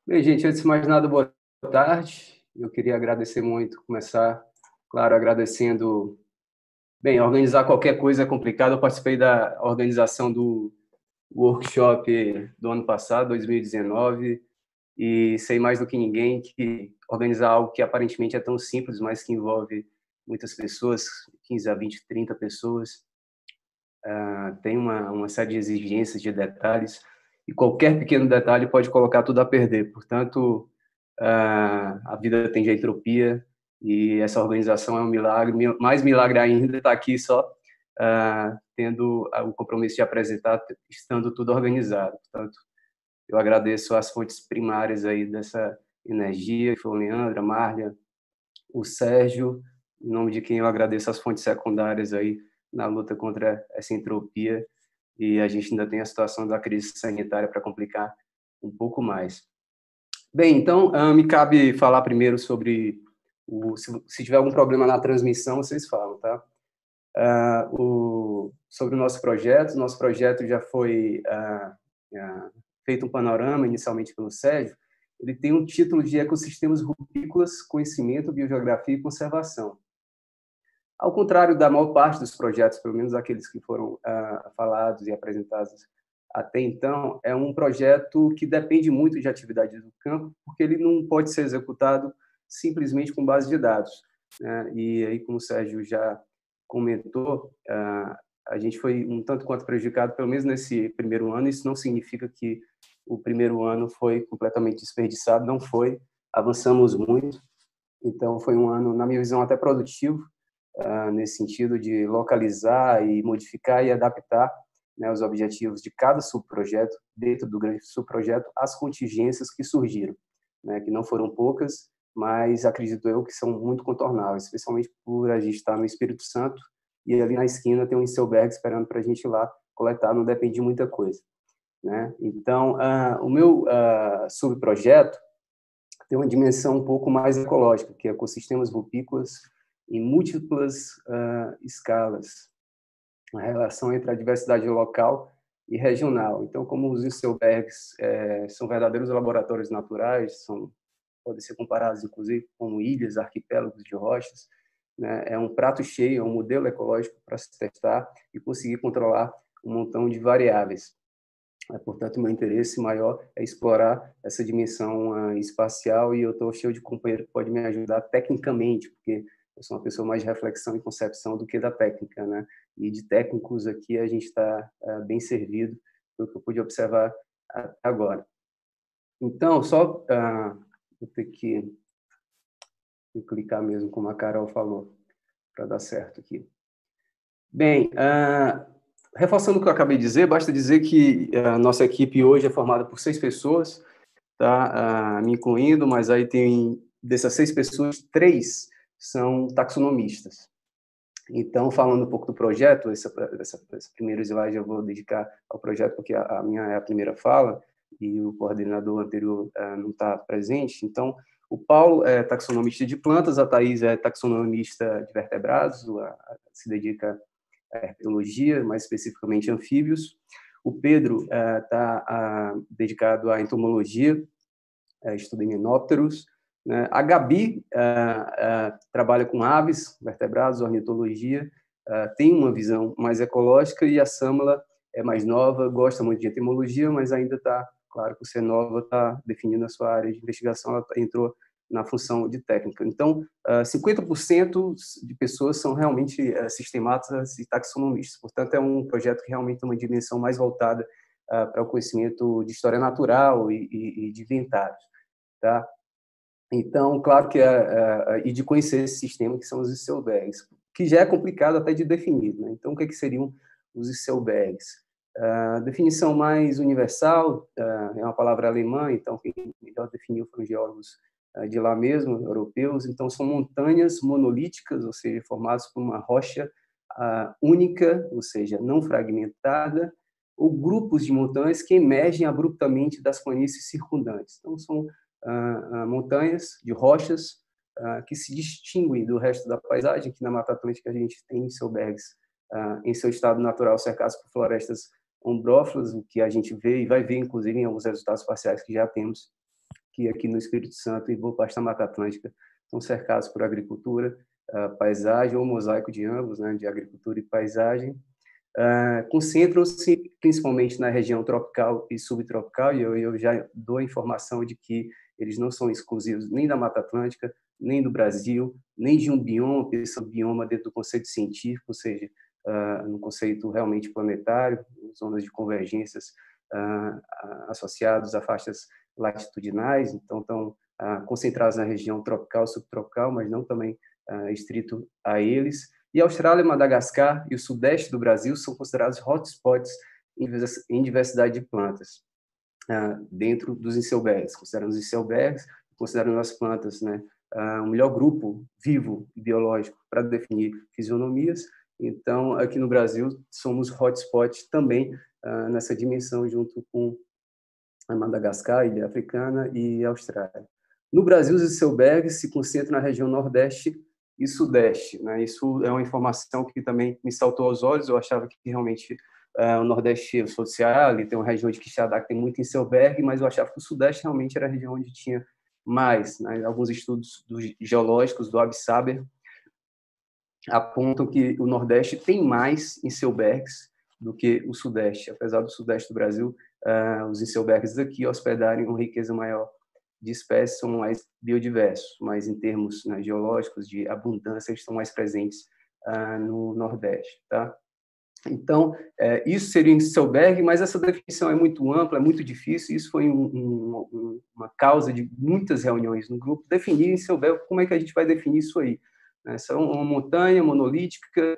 Bem, gente, antes de mais nada, boa tarde. Eu queria agradecer muito, começar, claro, agradecendo. Bem, organizar qualquer coisa é complicado. Eu participei da organização do workshop do ano passado, 2019, e sei mais do que ninguém que organizar algo que aparentemente é tão simples, mas que envolve muitas pessoas, 15 a 20, 30 pessoas, tem uma série de exigências, de detalhes, e qualquer pequeno detalhe pode colocar tudo a perder. Portanto, a vida tende à entropia, e essa organização é um milagre. Mais milagre ainda estar aqui só tendo o compromisso de apresentar, estando tudo organizado. Portanto, eu agradeço as fontes primárias aí dessa energia, que foi o Leandro, a Márlia, o Sérgio, em nome de quem eu agradeço as fontes secundárias aí na luta contra essa entropia, e a gente ainda tem a situação da crise sanitária para complicar um pouco mais. Bem, então, me cabe falar primeiro sobre se tiver algum problema na transmissão, vocês falam, tá? Sobre o nosso projeto já foi feito um panorama, inicialmente pelo Sérgio. Ele tem um título de Ecossistemas Rupícolas, Conhecimento, Biogeografia e Conservação. Ao contrário da maior parte dos projetos, pelo menos aqueles que foram falados e apresentados até então, é um projeto que depende muito de atividades do campo, porque ele não pode ser executado simplesmente com base de dados, né? E aí, como o Sérgio já comentou, a gente foi um tanto quanto prejudicado, pelo menos nesse primeiro ano. Isso não significa que o primeiro ano foi completamente desperdiçado, não foi. Avançamos muito, então foi um ano, na minha visão, até produtivo, nesse sentido de localizar e modificar e adaptar, né, os objetivos de cada subprojeto, dentro do grande subprojeto, às contingências que surgiram, né, que não foram poucas, mas acredito eu que são muito contornáveis, especialmente por a gente estar no Espírito Santo e ali na esquina tem um Inselberg esperando para a gente ir lá coletar, não depende de muita coisa, né? Então, o meu subprojeto tem uma dimensão um pouco mais ecológica, que é ecossistemas rupícolas em múltiplas escalas, a relação entre a diversidade local e regional. Então, como os Inselbergs são verdadeiros laboratórios naturais, podem ser comparados, inclusive, como ilhas, arquipélagos de rochas, né? É um prato cheio, é um modelo ecológico para se testar e conseguir controlar um montão de variáveis. Portanto, meu interesse maior é explorar essa dimensão espacial, e eu estou cheio de companheiro que pode me ajudar tecnicamente, porque eu sou uma pessoa mais de reflexão e concepção do que da técnica, né? E de técnicos aqui a gente está bem servido pelo que eu pude observar agora. Então, só vou ter que clicar mesmo, como a Carol falou, para dar certo aqui. Bem, reforçando o que eu acabei de dizer, basta dizer que a nossa equipe hoje é formada por 6 pessoas, tá? Me incluindo, mas aí tem, dessas 6 pessoas, 3 são taxonomistas. Então, falando um pouco do projeto, esse primeiro slide eu vou dedicar ao projeto, porque a minha é a primeira fala, e o coordenador anterior não está presente. Então, o Paulo é taxonomista de plantas, a Thais é taxonomista de vertebrados, se dedica à herpetologia, mais especificamente anfíbios. O Pedro está dedicado à entomologia, estuda himenópteros, né? A Gabi trabalha com aves, vertebrados, ornitologia, tem uma visão mais ecológica, e a Samala é mais nova, gosta muito de entomologia, mas ainda está, claro, por ser nova, está definindo a sua área de investigação, ela entrou na função de técnica. Então, 50% de pessoas são realmente sistematas e taxonomistas. Portanto, é um projeto que realmente tem uma dimensão mais voltada para o conhecimento de história natural e de inventários, tá? Então, claro que e de conhecer esse sistema que são os Inselbergs, que já é complicado até de definir, né? Então, o que seriam os Inselbergs? A definição mais universal é uma palavra alemã, então quem melhor definiu foram geólogos de lá mesmo, europeus. Então, são montanhas monolíticas, ou seja, formadas por uma rocha única, ou seja, não fragmentada, ou grupos de montanhas que emergem abruptamente das planícies circundantes. Então, são montanhas de rochas que se distinguem do resto da paisagem, que na Mata Atlântica a gente tem Inselbergs em seu estado natural cercados por florestas ombrófilas, o que a gente vê e vai ver, inclusive, em alguns resultados parciais que já temos que aqui no Espírito Santo e boa parte da Mata Atlântica estão cercados por agricultura, paisagem, ou mosaico de ambos, né, de agricultura e paisagem. Concentram-se principalmente na região tropical e subtropical, e eu já dou a informação de que eles não são exclusivos nem da Mata Atlântica, nem do Brasil, nem de um bioma, pensando bioma dentro do conceito científico, ou seja, no conceito realmente planetário, zonas de convergências associadas a faixas latitudinais, então estão concentrados na região tropical, subtropical, mas não também estrito a eles. E a Austrália, Madagascar e o sudeste do Brasil são considerados hotspots em diversidade de plantas dentro dos inselbergs. Consideramos os inselbergs, considerando as plantas, né, o melhor grupo vivo e biológico para definir fisionomias. Então, aqui no Brasil, somos hotspot também nessa dimensão, junto com a Madagascar, Ilha Africana e a Austrália. No Brasil, os inselbergs se concentram na região Nordeste e Sudeste, né? Isso é uma informação que também me saltou aos olhos. Eu achava que realmente o Nordeste, eu sou do Ceará, ali tem uma região de Quixadá que tem muito inselberg, mas eu achava que o Sudeste realmente era a região onde tinha mais, né? Alguns estudos geológicos do Absaber apontam que o Nordeste tem mais inselbergs do que o Sudeste, apesar do Sudeste do Brasil, os inselbergs daqui hospedarem uma riqueza maior de espécies, são mais biodiversos, mas em termos, né, geológicos, de abundância, eles estão mais presentes no Nordeste, tá? Então, isso seria o inselberg, mas essa definição é muito ampla, é muito difícil, isso foi uma causa de muitas reuniões no grupo, definir inselberg, como é que a gente vai definir isso aí? Essa é uma montanha monolítica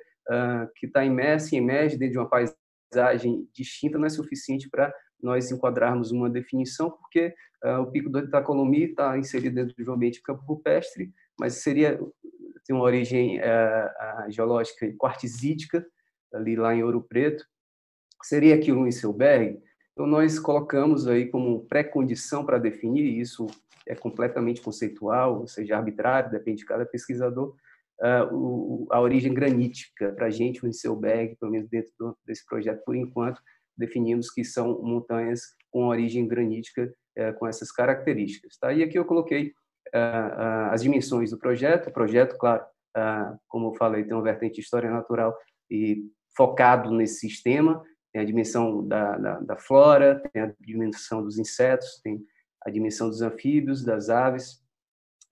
que está imersa e emerge dentro de uma paisagem distinta, não é suficiente para nós enquadrarmos uma definição, porque o Pico do Itacolomi está inserido dentro de um ambiente campo rupestre, mas tem uma origem geológica e quartzítica, ali lá em Ouro Preto. Seria aquilo um inselberg? Então, nós colocamos aí como pré-condição para definir, isso é completamente conceitual, ou seja, arbitrário, depende de cada pesquisador, a origem granítica. Para a gente, o inselberg, pelo menos dentro desse projeto, por enquanto, definimos que são montanhas com origem granítica, com essas características. Tá? E aqui eu coloquei as dimensões do projeto. O projeto, claro, como eu falei, tem uma vertente de história natural e focado nesse sistema, tem a dimensão da flora, tem a dimensão dos insetos, tem a dimensão dos anfíbios, das aves,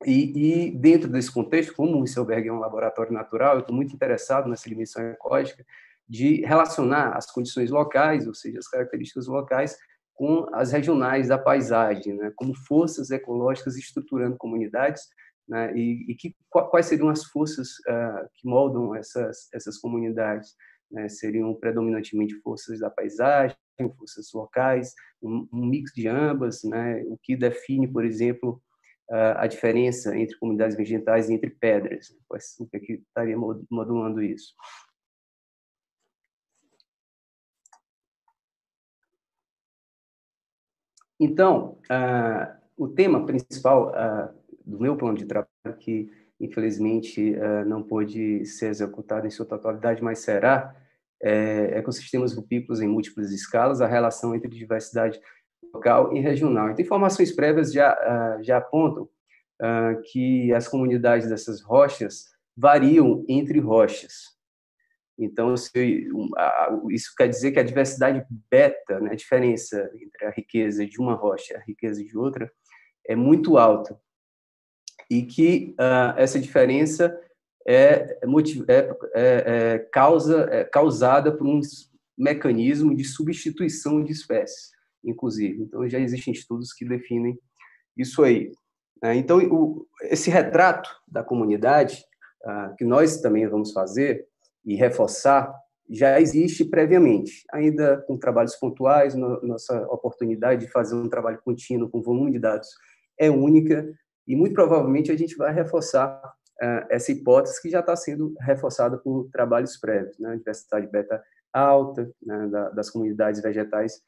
e dentro desse contexto, como o Inselberg é um laboratório natural, eu estou muito interessado nessa dimensão ecológica, de relacionar as condições locais, ou seja, as características locais, com as regionais da paisagem, né, como forças ecológicas estruturando comunidades, né, quais seriam as forças que moldam essas comunidades, né, seriam predominantemente forças da paisagem, forças locais, um mix de ambas, né, o que define, por exemplo, a diferença entre comunidades vegetais e entre pedras, o que estaria modulando isso. Então, o tema principal do meu plano de trabalho, que infelizmente não pôde ser executado em sua totalidade, mas será, ecossistemas rupícolas em múltiplas escalas, a relação entre diversidade local e regional. Então, informações prévias já apontam que as comunidades dessas rochas variam entre rochas. Então, isso quer dizer que a diversidade beta, né, a diferença entre a riqueza de uma rocha e a riqueza de outra, é muito alta. E que essa diferença é causada por um mecanismo de substituição de espécies, inclusive. Então, já existem estudos que definem isso aí. Então, esse retrato da comunidade, que nós também vamos fazer e reforçar, já existe previamente, ainda com trabalhos pontuais. Nossa oportunidade de fazer um trabalho contínuo com volume de dados é única, e muito provavelmente a gente vai reforçar essa hipótese que já está sendo reforçada por trabalhos prévios, né? Diversidade beta alta, né, das comunidades vegetais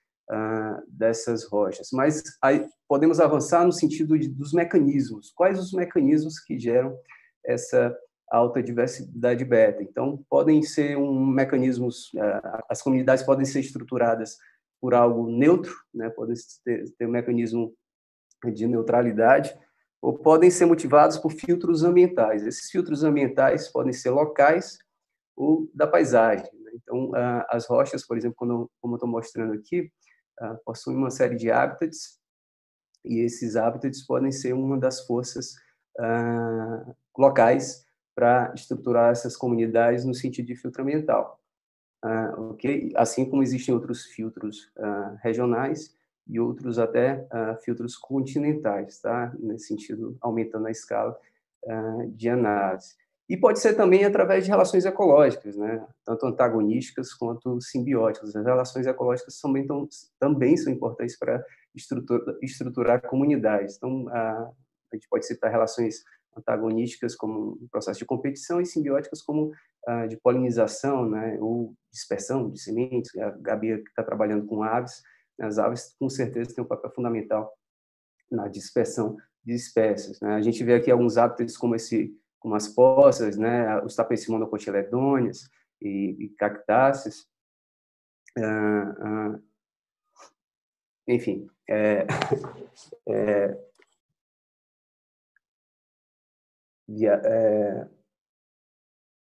dessas rochas. Mas aí podemos avançar no sentido dos mecanismos. Quais os mecanismos que geram essa alta diversidade beta? Então, podem ser mecanismos, as comunidades podem ser estruturadas por algo neutro, né? Podem ter um mecanismo de neutralidade, ou podem ser motivados por filtros ambientais. Esses filtros ambientais podem ser locais ou da paisagem. Então, as rochas, por exemplo, como eu estou mostrando aqui, possuem uma série de hábitats, e esses hábitats podem ser uma das forças locais para estruturar essas comunidades no sentido de filtro ambiental. Okay? Assim como existem outros filtros regionais e outros até filtros continentais, tá? Nesse sentido, aumentando a escala de análise. E pode ser também através de relações ecológicas, né? Tanto antagonísticas quanto simbióticas. As relações ecológicas também são importantes para estruturar comunidades. Então, a gente pode citar relações antagonísticas como um processo de competição e simbióticas como de polinização, né? Ou dispersão de sementes. A Gabi está trabalhando com aves. As aves, com certeza, têm um papel fundamental na dispersão de espécies, né? A gente vê aqui alguns hábitats como as poças, né? Os tapecimonocotiledôneas e cactáceas. Enfim,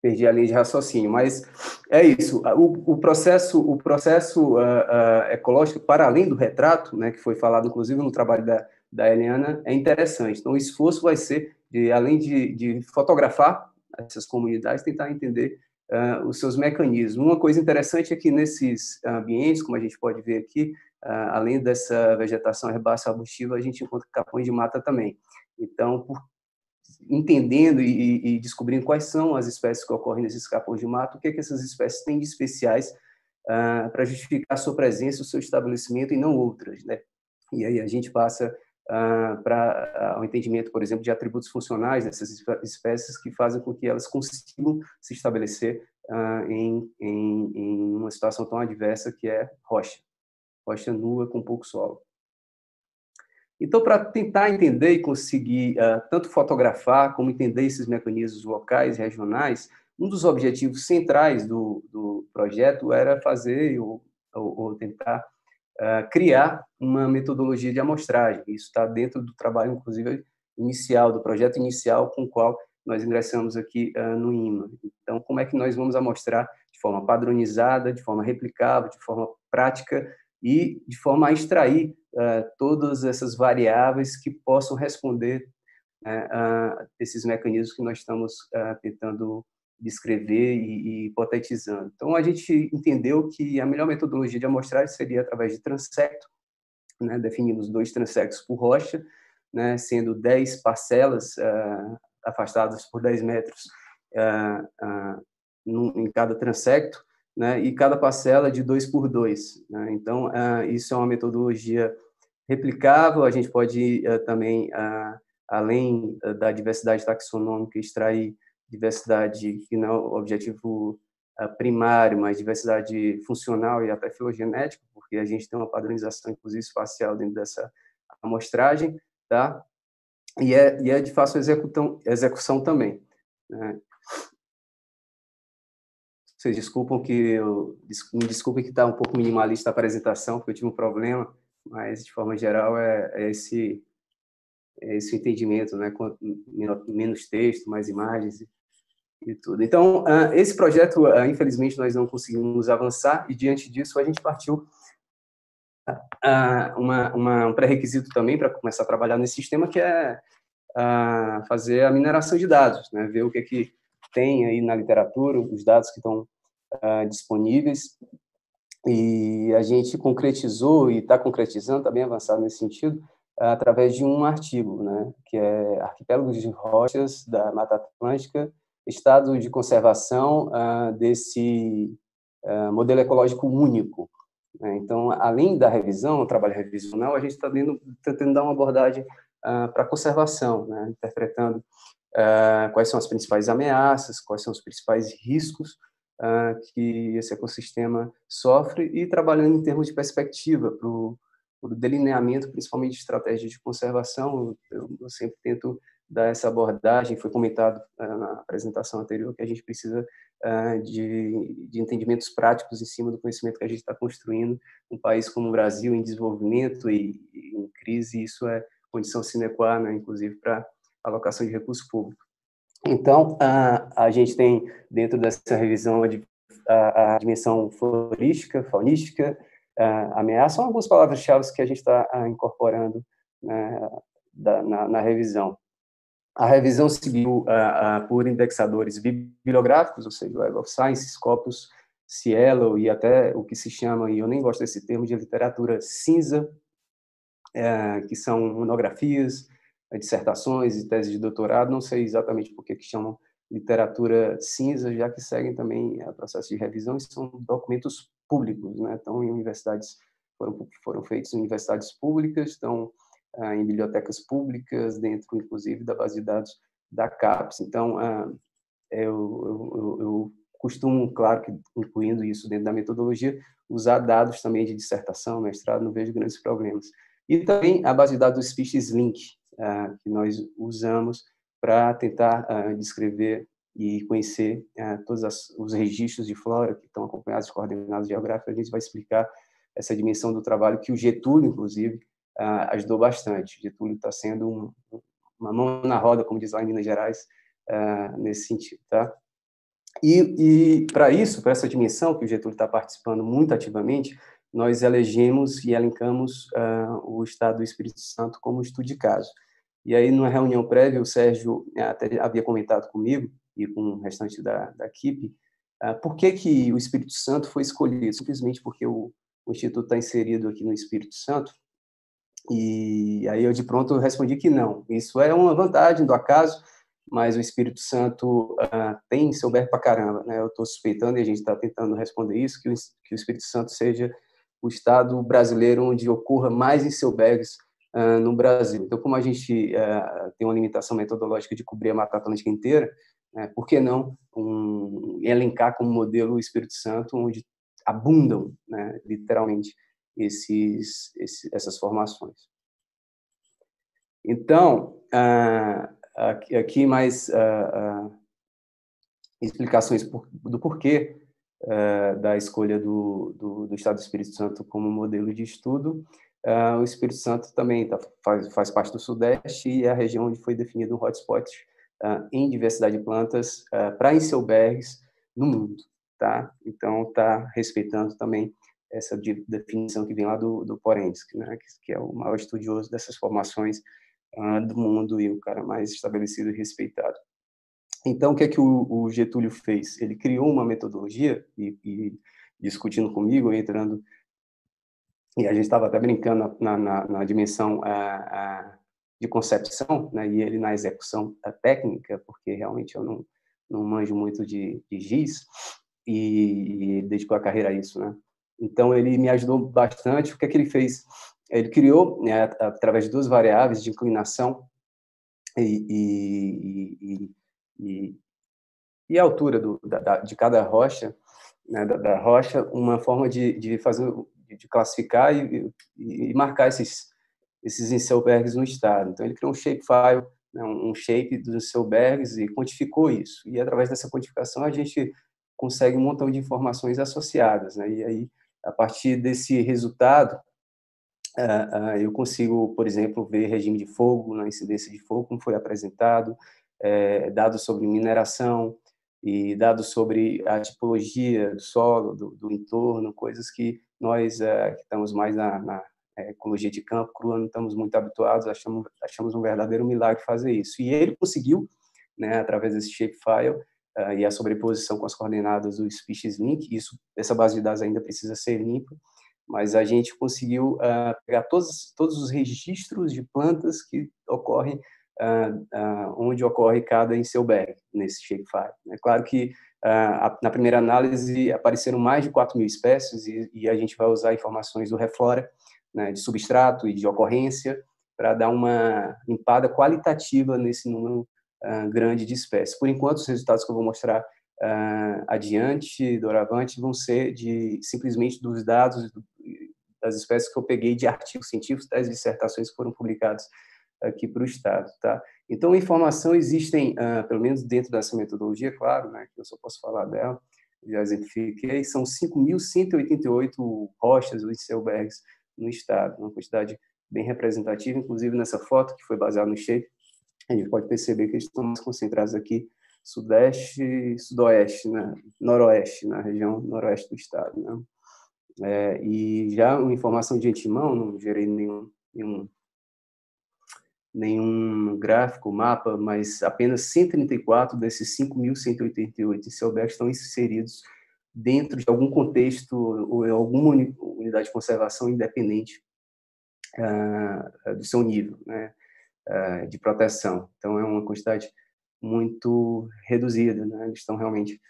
perdi a linha de raciocínio, mas é isso. O processo ecológico, para além do retrato, né, que foi falado inclusive no trabalho da Eliana, é interessante. Então, o esforço vai ser, além de fotografar essas comunidades, tentar entender os seus mecanismos. Uma coisa interessante é que nesses ambientes, como a gente pode ver aqui, além dessa vegetação herbácea arbustiva, a gente encontra capões de mata também. Então, entendendo e descobrindo quais são as espécies que ocorrem nesses capões de mato, o que essas espécies têm de especiais para justificar a sua presença, o seu estabelecimento e não outras, né? E aí a gente passa para o entendimento, por exemplo, de atributos funcionais dessas espécies que fazem com que elas consigam se estabelecer em uma situação tão adversa que é rocha nua com pouco solo. Então, para tentar entender e conseguir tanto fotografar como entender esses mecanismos locais, regionais, um dos objetivos centrais do projeto era fazer ou tentar criar uma metodologia de amostragem. Isso está dentro do trabalho, inclusive, inicial, do projeto inicial com o qual nós ingressamos aqui no IMA. Então, como é que nós vamos amostrar de forma padronizada, de forma replicável, de forma prática e de forma a extrair todas essas variáveis que possam responder a esses mecanismos que nós estamos tentando descrever e hipotetizando. Então, a gente entendeu que a melhor metodologia de amostragem seria através de transecto, né? Definimos 2 transectos por rocha, né? Sendo 10 parcelas afastadas por 10 metros em cada transecto, né? E cada parcela de 2 por 2. Né? Então, isso é uma metodologia replicável. A gente pode também, além da diversidade taxonômica, extrair diversidade que não é o objetivo primário, mas diversidade funcional e até filogenética, porque a gente tem uma padronização, inclusive, espacial dentro dessa amostragem, tá? E é de fácil execução também, né? Vocês desculpam me desculpem que está um pouco minimalista a apresentação, porque eu tive um problema, mas, de forma geral, é esse entendimento, né? Quanto menos texto, mais imagens e tudo. Então, esse projeto, infelizmente, nós não conseguimos avançar, e, diante disso, a gente partiu um pré-requisito também para começar a trabalhar nesse sistema, que é fazer a mineração de dados, né? Ver o que tem aí na literatura, os dados que estão disponíveis, e a gente concretizou e está concretizando, está bem avançado nesse sentido, através de um artigo, né, que é Arquipélagos de Rochas da Mata Atlântica, estado de conservação desse modelo ecológico único. Né? Então, além da revisão, o trabalho revisional, a gente está tentando dar uma abordagem para a conservação, né, interpretando quais são as principais ameaças, quais são os principais riscos que esse ecossistema sofre, e trabalhando em termos de perspectiva para o delineamento, principalmente de estratégias de conservação. Eu sempre tento dar essa abordagem. Foi comentado na apresentação anterior que a gente precisa de entendimentos práticos em cima do conhecimento que a gente está construindo. Um país como o Brasil, em desenvolvimento e em crise, isso é condição sine qua non, inclusive, para alocação de recursos públicos. Então, a gente tem, dentro dessa revisão, a dimensão florística, faunística, ameaça, são algumas palavras-chave que a gente está incorporando, né, na revisão. A revisão seguiu por indexadores bibliográficos, ou seja, Web of Science, Scopus, Cielo e até o que se chama, e eu nem gosto desse termo, de literatura cinza, que são monografias, dissertações e teses de doutorado. Não sei exatamente por que chamam literatura cinza, já que seguem também o processo de revisão e são documentos públicos, né? Então, em universidades, foram feitos em universidades públicas, estão em bibliotecas públicas, dentro, inclusive, da base de dados da CAPES. Então, eu costumo, claro, que incluindo isso dentro da metodologia, usar dados também de dissertação, mestrado, não vejo grandes problemas. E também a base de dados do Species Link, que nós usamos para tentar descrever e conhecer todos os registros de flora que estão acompanhados de coordenadas geográficas. A gente vai explicar essa dimensão do trabalho que o Getúlio, inclusive, ajudou bastante. O Getúlio está sendo uma mão na roda, como diz lá em Minas Gerais, nesse sentido, tá? E para isso, para essa dimensão que o Getúlio está participando muito ativamente, nós elegemos e elencamos o Estado do Espírito Santo como estudo de caso. E aí, numa reunião prévia, o Sérgio até havia comentado comigo e com o restante da equipe, por que o Espírito Santo foi escolhido? Simplesmente porque o Instituto está inserido aqui no Espírito Santo. E aí eu, de pronto, respondi que não. Isso é uma vantagem do acaso, mas o Espírito Santo tem seu berro pra caramba, né? Eu estou suspeitando, e a gente está tentando responder isso, que o Espírito Santo seja o estado brasileiro onde ocorra mais enselbergues no Brasil. Então, como a gente tem uma limitação metodológica de cobrir a Mata Atlântica inteira, por que não elencar como modelo o Espírito Santo, onde abundam, né, literalmente, essas formações. Então, aqui mais explicações do porquê da escolha do Estado do Espírito Santo como modelo de estudo. O Espírito Santo também faz parte do Sudeste e é a região onde foi definido um hotspot em diversidade de plantas para enselbergues no mundo, tá? Então, está respeitando também essa definição que vem lá do Porensky, né? Que é o maior estudioso dessas formações do mundo e o cara mais estabelecido e respeitado. Então, o que é que o Getúlio fez? Ele criou uma metodologia e discutindo comigo, entrando, e a gente estava até brincando na dimensão de concepção, né, e ele na execução técnica, porque realmente eu não manjo muito de GIS, e dedicou a carreira a isso, né? Então, ele me ajudou bastante. O que é que ele fez? Ele criou, né, através de duas variáveis de inclinação e a altura de cada rocha, né, da rocha, uma forma de fazer, de classificar e marcar esses enselbergs no estado. Então, ele criou um shapefile, né, um shape dos enselbergs e quantificou isso. E, através dessa quantificação, a gente consegue um montão de informações associadas, né? E aí, a partir desse resultado, eu consigo, por exemplo, ver regime de fogo, na incidência de fogo, como foi apresentado, dados sobre mineração e dados sobre a tipologia do solo, do entorno, coisas que nós que estamos mais na ecologia de campo crua não estamos muito habituados, achamos um verdadeiro milagre fazer isso. E ele conseguiu, né, através desse shapefile e a sobreposição com as coordenadas do Species Link, essa base de dados ainda precisa ser limpa, mas a gente conseguiu pegar todos os registros de plantas que ocorrem onde ocorre cada enselberg nesse shapefile. É claro que na primeira análise apareceram mais de 4.000 espécies e a gente vai usar informações do Reflora, né, de substrato e de ocorrência para dar uma limpada qualitativa nesse número grande de espécies. Por enquanto, os resultados que eu vou mostrar adiante, doravante, vão ser simplesmente dos dados das espécies que eu peguei de artigos científicos, das dissertações que foram publicadas aqui para o Estado, tá? Então, informação existem, pelo menos dentro dessa metodologia, claro, né, que eu só posso falar dela, já exemplifiquei, são 5.188 rochas ou enselbergs no Estado, uma quantidade bem representativa, inclusive nessa foto, que foi baseada no shape, a gente pode perceber que eles estão mais concentrados aqui, sudeste, sudoeste, né? Noroeste, na região noroeste do estado, né? E já uma informação de antemão, não gerei nenhum gráfico, mapa, mas apenas 134 desses 5.188 ICELBERGs estão inseridos dentro de algum contexto ou alguma unidade de conservação independente do seu nível, né, de proteção. Então, é uma quantidade muito reduzida, né? Eles estão realmente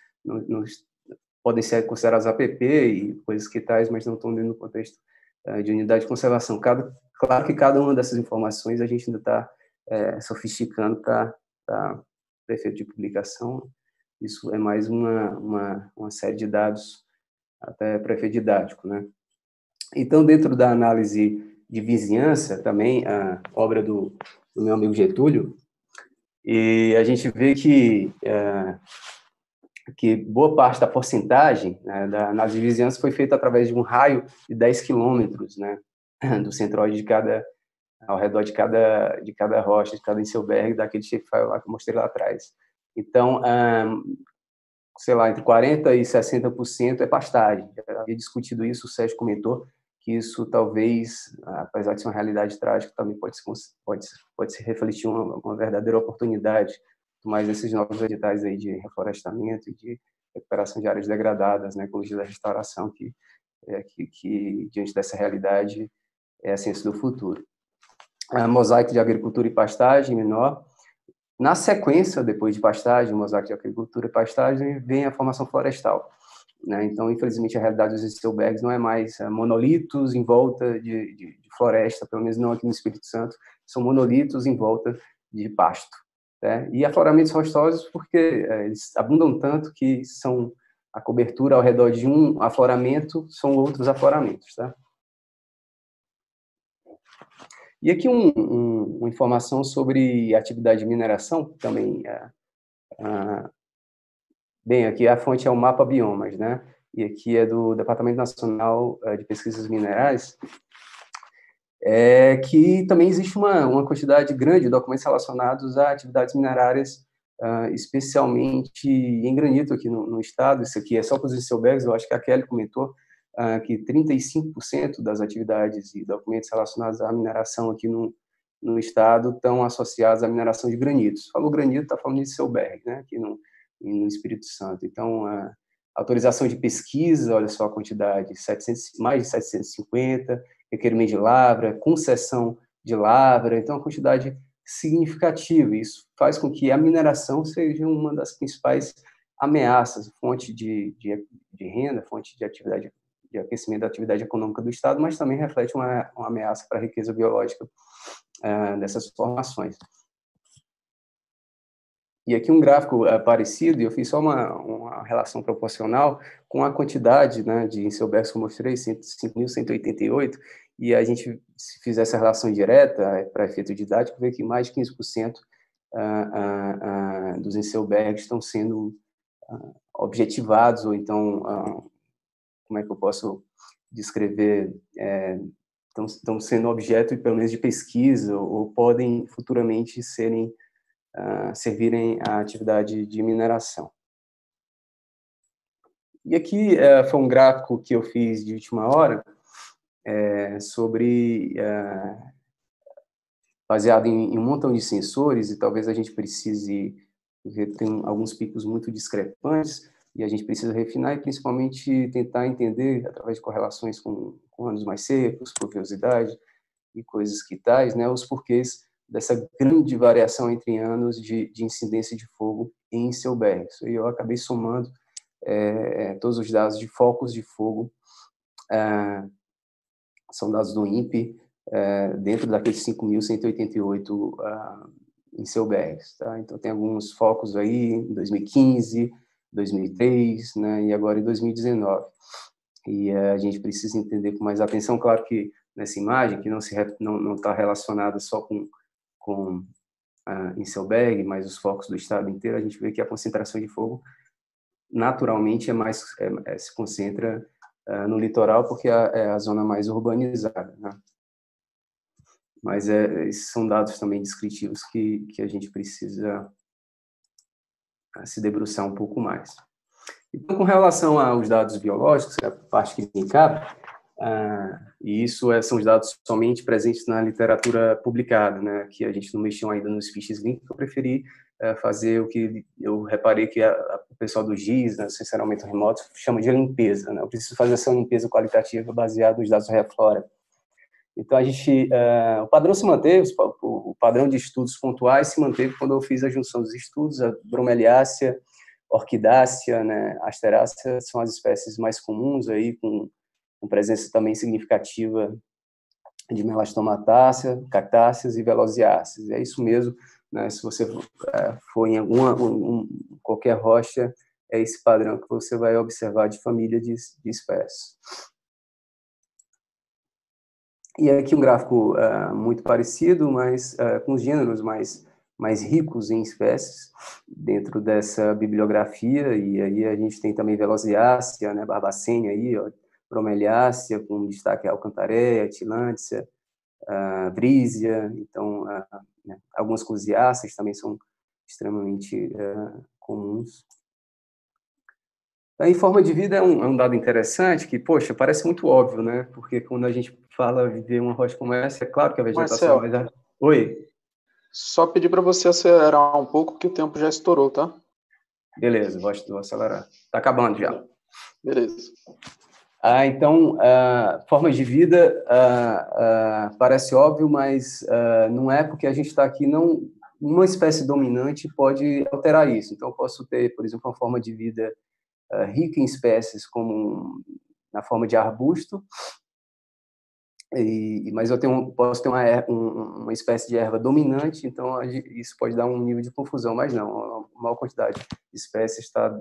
podem ser considerados APP e coisas que tais, mas não estão dentro do contexto de unidade de conservação. Claro que cada uma dessas informações a gente ainda está sofisticando para efeito de publicação. Isso é mais uma série de dados até para efeito didático, né? Então, dentro da análise de vizinhança, também a obra do meu amigo Getúlio, e a gente vê que boa parte da porcentagem, né, da análise de vizinhança foi feita através de um raio de 10 quilômetros, né, do centroide ao redor de cada rocha, de cada Inselberg, daquele shapefile lá que eu mostrei lá atrás. Então, sei lá, entre 40% e 60% é pastagem. Eu havia discutido isso, o Sérgio comentou que isso talvez, apesar de ser uma realidade trágica, também pode se refletir uma verdadeira oportunidade, mais esses novos editais aí de reflorestamento e de recuperação de áreas degradadas, né, ecologia da restauração, que diante dessa realidade é a ciência do futuro. A mosaico de agricultura e pastagem menor. Na sequência, depois de pastagem, mosaico de agricultura e pastagem, vem a formação florestal, né? Então, infelizmente, a realidade dos Inselbergs não é mais monolitos em volta de floresta, pelo menos não aqui no Espírito Santo, são monolitos em volta de pasto, né? E afloramentos rochosos porque eles abundam tanto que são a cobertura ao redor de um afloramento são outros afloramentos, tá? E aqui uma informação sobre atividade de mineração, também. Bem, aqui a fonte é o Mapa Biomas, né? E aqui é do Departamento Nacional de Pesquisas Minerais, que também existe uma quantidade grande de documentos relacionados a atividades minerárias, especialmente em granito aqui no estado. Isso aqui é só para os Inselbergs, eu acho que a Kelly comentou, que 35% das atividades e documentos relacionados à mineração aqui no estado estão associados à mineração de granitos. Falou granito, está falando de Inselberg, né, aqui no Espírito Santo. Então, a autorização de pesquisa, olha só a quantidade, mais de 750, requerimento de lavra, concessão de lavra, então, uma quantidade significativa. Isso faz com que a mineração seja uma das principais ameaças, fonte de renda, fonte de atividade, de aquecimento da atividade econômica do Estado, mas também reflete uma ameaça para a riqueza biológica dessas formações. E aqui um gráfico parecido, e eu fiz só uma relação proporcional com a quantidade, né, de Inselbergs que eu mostrei, 5.188, e a gente, se fizer essa relação direta para efeito didático, vê que mais de 15% dos Inselbergs estão sendo objetivados, ou então, como é que eu posso descrever, estão sendo objeto, pelo menos, de pesquisa, ou podem futuramente servirem à atividade de mineração. E aqui foi um gráfico que eu fiz de última hora, baseado em um montão de sensores, e talvez a gente precise ver, tem alguns picos muito discrepantes, e a gente precisa refinar e principalmente tentar entender, através de correlações com anos mais secos, pluviosidade e coisas que tais, né, os porquês dessa grande variação entre anos de incidência de fogo em Inselbergs. E eu acabei somando todos os dados de focos de fogo, são dados do INPE, dentro daqueles 5.188 Inselbergs. Tá? Então, tem alguns focos aí em 2015, 2003, né, e agora em 2019. E a gente precisa entender com mais atenção, claro que nessa imagem, que não está relacionada só com Inselberg, mas os focos do estado inteiro, a gente vê que a concentração de fogo naturalmente se concentra no litoral, porque é a zona mais urbanizada, né? mas esses são dados também descritivos que a gente precisa se debruçar um pouco mais. Então, com relação aos dados biológicos, que é a parte que me cabe, e isso são os dados somente presentes na literatura publicada, né, que a gente não mexeu ainda nos fiches link, eu preferi fazer o que eu reparei que o pessoal do GIS, né, sensoramento remoto, chama de limpeza, né, eu preciso fazer essa limpeza qualitativa baseada nos dados Reflora. Então, o padrão se manteve, o padrão de estudos pontuais se manteve quando eu fiz a junção dos estudos, a bromeliácea, orquidácea, né, asterácea, são as espécies mais comuns aí, com presença também significativa de melastomatácea, cactáceas e velociáceas. É isso mesmo, né, se você for em qualquer rocha, é esse padrão que você vai observar de família de espécies. E aqui um gráfico muito parecido, mas com os gêneros mais ricos em espécies dentro dessa bibliografia, e aí a gente tem também Velociácea, né, Barbacenia aí, ó, Bromeliácea, com destaque a Alcantareia, Tillandsia, Brísia, então né, algumas Clusiáceas também são extremamente comuns. Em forma de vida é um dado interessante que, poxa, parece muito óbvio, né? Porque quando a gente fala de ver uma rocha como essa, é claro que a vegetação... Marcel, Oi? só pedir para você acelerar um pouco, que o tempo já estourou, tá? Beleza, vou acelerar. Está acabando já. Beleza. Então, formas de vida parece óbvio, mas não é, porque a gente está aqui, não, uma espécie dominante pode alterar isso. Então, eu posso ter, por exemplo, uma forma de vida rica em espécies, como na forma de arbusto, mas eu posso ter uma espécie de erva dominante, então isso pode dar um nível de confusão, mas não, a maior quantidade de espécies está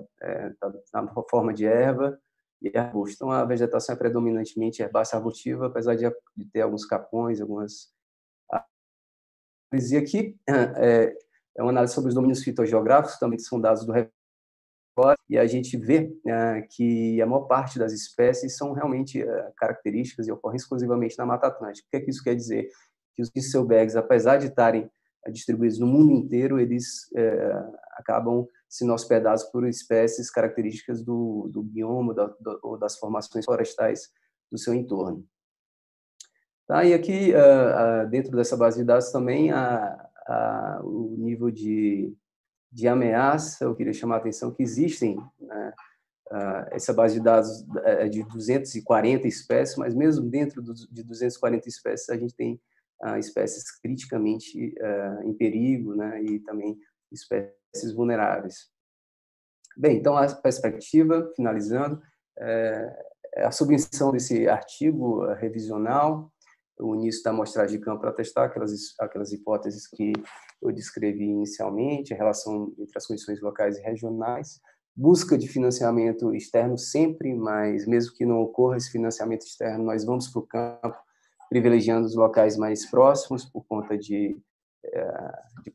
na forma de erva e arbusto. Então, a vegetação é predominantemente herbácea arbustiva, apesar de ter alguns capões, algumas árvores. E aqui é uma análise sobre os domínios fitogeográficos, também que são dados do e a gente vê que a maior parte das espécies são realmente características e ocorrem exclusivamente na Mata Atlântica. O que é que isso quer dizer? Que os Diesselbergs, apesar de estarem distribuídos no mundo inteiro, eles acabam sendo hospedados por espécies características do bioma ou das formações florestais do seu entorno. Tá? E aqui, dentro dessa base de dados também, o nível de ameaça, eu queria chamar a atenção que existem, né, essa base de dados é de 240 espécies, mas mesmo dentro de 240 espécies, a gente tem espécies criticamente em perigo, né, e também espécies vulneráveis. Bem, então, a perspectiva, finalizando, a submissão desse artigo revisional, o início da amostragem de campo para testar aquelas hipóteses que eu descrevi inicialmente, a relação entre as condições locais e regionais, busca de financiamento externo sempre, mas mesmo que não ocorra esse financiamento externo, nós vamos para o campo, privilegiando os locais mais próximos por conta de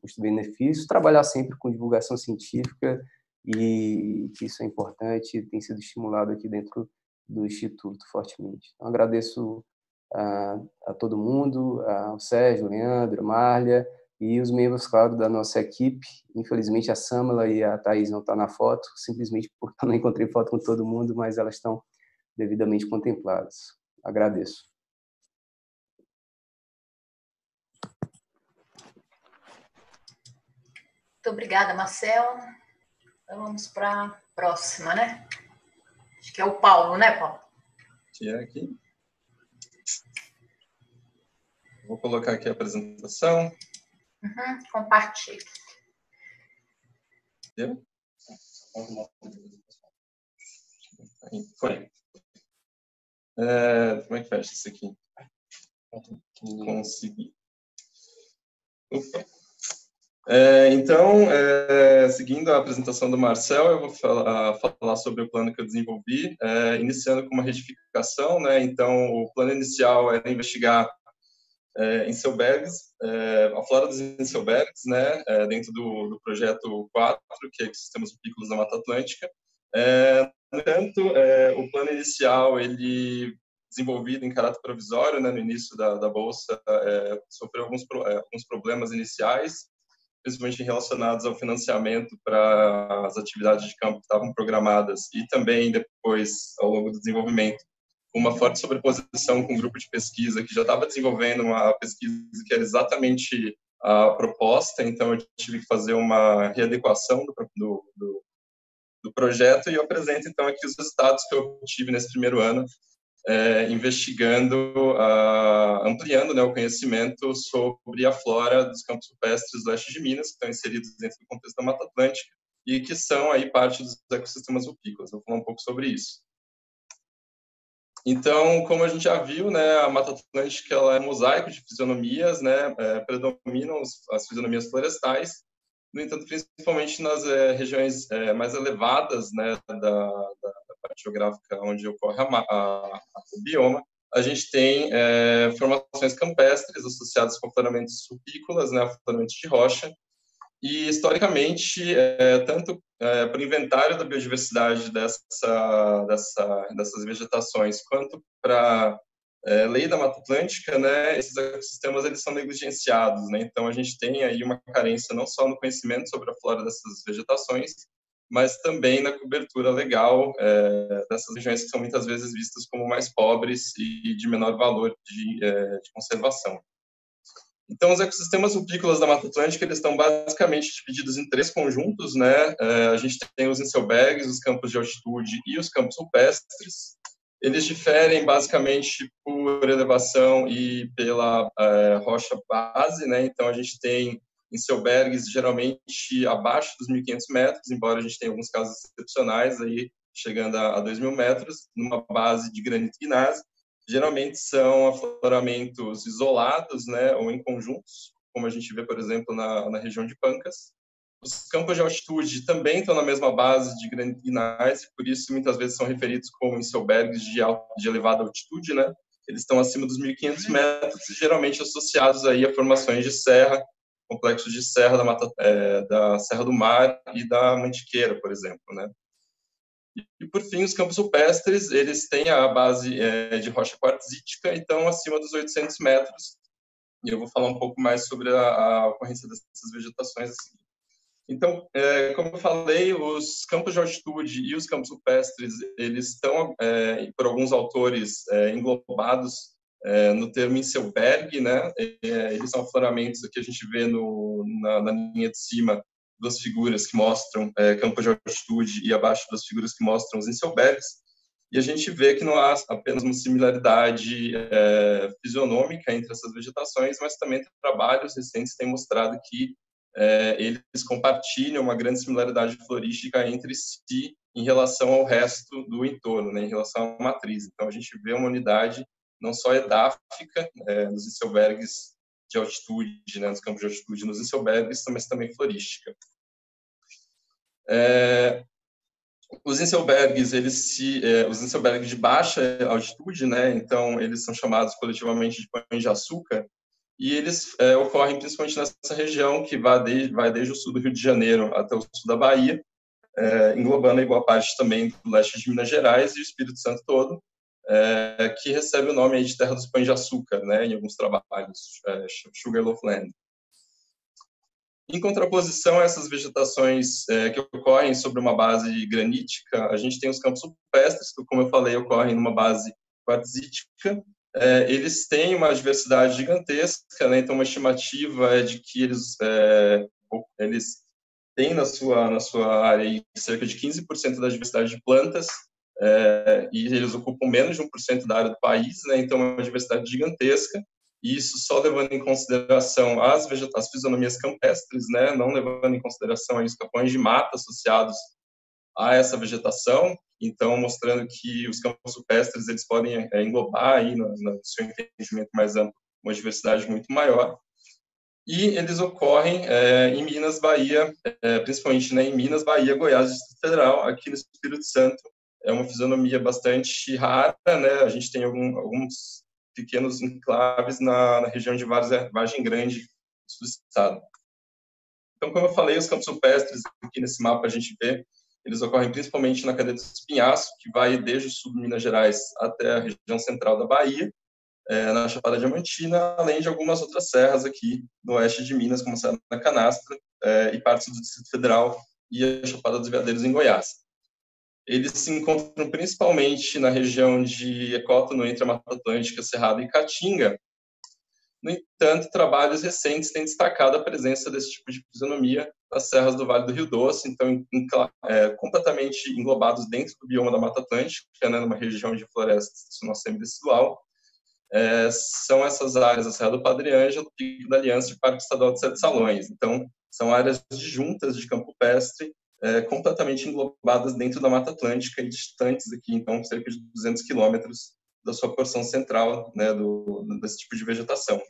custo-benefício, trabalhar sempre com divulgação científica, e que isso é importante, tem sido estimulado aqui dentro do Instituto fortemente. Então, agradeço a todo mundo, ao Sérgio, Leandro, Marlia, e os membros, claro, da nossa equipe. Infelizmente, a Samela e a Thaís não estão na foto, simplesmente porque eu não encontrei foto com todo mundo, mas elas estão devidamente contempladas. Agradeço. Muito obrigada, Marcel. Então, vamos para a próxima, né? Acho que é o Paulo, né, Paulo? Que é aqui. Vou colocar aqui a apresentação. Compartilhe. Deu? Foi. Como é que fecha isso aqui? Consegui. Opa. Então, seguindo a apresentação do Marcel, eu vou falar sobre o plano que eu desenvolvi, iniciando com uma retificação, né? Então, o plano inicial era investigar Inselbergs, a flora dos Inselbergs, né? Dentro do projeto 4, que é Sistemas Rupícolas da Mata Atlântica. No entanto, o plano inicial ele desenvolvido em caráter provisório, né, no início da Bolsa, sofreu alguns problemas iniciais, principalmente relacionados ao financiamento para as atividades de campo que estavam programadas e também depois, ao longo do desenvolvimento, uma forte sobreposição com um grupo de pesquisa que já estava desenvolvendo uma pesquisa que era exatamente a proposta, então eu tive que fazer uma readequação do projeto, e eu apresento então aqui os resultados que eu tive nesse primeiro ano, investigando, ampliando, né, o conhecimento sobre a flora dos campos rupestres do oeste de Minas, que estão inseridos dentro do contexto da Mata Atlântica e que são aí parte dos ecossistemas rupícolas. Vou falar um pouco sobre isso. Então, como a gente já viu, né, a Mata Atlântica ela é um mosaico de fisionomias, né, predominam as fisionomias florestais. No entanto, principalmente nas regiões mais elevadas, né, da parte geográfica onde ocorre o bioma, a gente tem formações campestres associadas com afloramentos rupícolas, né, afloramentos de rocha, e historicamente, tanto para o inventário da biodiversidade dessas vegetações, quanto para lei da Mata Atlântica, né, esses ecossistemas eles são negligenciados, né? Então a gente tem aí uma carência não só no conhecimento sobre a flora dessas vegetações, mas também na cobertura legal dessas regiões que são muitas vezes vistas como mais pobres e de menor valor de conservação. Então, os ecossistemas rupícolas da Mata Atlântica eles estão basicamente divididos em 3 conjuntos, né? A gente tem os enselbergs, os campos de altitude e os campos rupestres. Eles diferem basicamente por elevação e pela rocha base, né? Então, a gente tem enselbergs geralmente abaixo dos 1.500 metros, embora a gente tenha alguns casos excepcionais aí chegando a 2.000 metros, numa base de granito gneiss. Geralmente são afloramentos isolados, né, ou em conjuntos, como a gente vê, por exemplo, na região de Pancas. Os campos de altitude também estão na mesma base de granito gneiss, por isso muitas vezes são referidos como enselbergs de elevada altitude, né? Eles estão acima dos 1.500 metros, geralmente associados aí a formações de serra, complexos de serra da Serra do Mar e da Mantiqueira, por exemplo, né? E, por fim, os campos rupestres, eles têm a base de rocha quartzítica, então acima dos 800 metros. E eu vou falar um pouco mais sobre a ocorrência dessas vegetações. Então, como eu falei, os campos de altitude e os campos rupestres, eles estão, por alguns autores, englobados no termo enselberg, né? Eles são afloramentos, aqui a gente vê na linha de cima, 2 figuras que mostram campo de altitude e abaixo das figuras que mostram os enselbergs. E a gente vê que não há apenas uma similaridade fisionômica entre essas vegetações, mas também trabalhos recentes têm mostrado que eles compartilham uma grande similaridade florística entre si em relação ao resto do entorno, né, em relação à matriz. Então, a gente vê uma unidade não só edáfica nos enselbergs de altitude, né, nos campos de altitude, nos enselbergs, mas também florística. Os enselbergs, os enselbergs de baixa altitude, né, então eles são chamados coletivamente de pães de açúcar, e eles ocorrem principalmente nessa região que vai desde o sul do Rio de Janeiro até o sul da Bahia, englobando aí boa parte também do leste de Minas Gerais e o Espírito Santo todo, que recebe o nome aí de Terra dos Pães de Açúcar, né, em alguns trabalhos, Sugarloaf Land. Em contraposição a essas vegetações que ocorrem sobre uma base granítica, a gente tem os campos rupestres, que, como eu falei, ocorrem numa base quartzítica. Eles têm uma diversidade gigantesca, né? Então uma estimativa é de que eles têm na sua área aí cerca de 15% da diversidade de plantas, e eles ocupam menos de 1% da área do país, né? Então é uma diversidade gigantesca. E isso só levando em consideração as fisionomias campestres, né, não levando em consideração aí os capões de mata associados a essa vegetação, então mostrando que os campos rupestres eles podem englobar aí no seu entendimento mais amplo uma diversidade muito maior. E eles ocorrem em Minas, Bahia, principalmente, né, em Minas, Bahia, Goiás, Distrito Federal. Aqui no Espírito Santo é uma fisionomia bastante rara, né? A gente tem alguns pequenos enclaves na região de Vargem Grande do estado. Então, como eu falei, os campos rupestres, aqui nesse mapa a gente vê eles ocorrem principalmente na cadeia do Espinhaço, que vai desde o sul de Minas Gerais até a região central da Bahia, na Chapada Diamantina, além de algumas outras serras aqui no oeste de Minas, como a Serra da Canastra, e partes do Distrito Federal e a Chapada dos Veadeiros em Goiás. Eles se encontram principalmente na região de ecótono entre a Mata Atlântica, Cerrado e Caatinga. No entanto, trabalhos recentes têm destacado a presença desse tipo de fisionomia nas serras do Vale do Rio Doce, então completamente englobados dentro do bioma da Mata Atlântica, né, numa região de floresta estacional semidecidual. São essas áreas, a Serra do Padre Ângelo, Pico da Aliança e Parque Estadual de Sete Salões. Então, são áreas juntas de campo pestre, completamente englobadas dentro da Mata Atlântica e distantes aqui, então, cerca de 200 quilômetros da sua porção central, né, desse tipo de vegetação.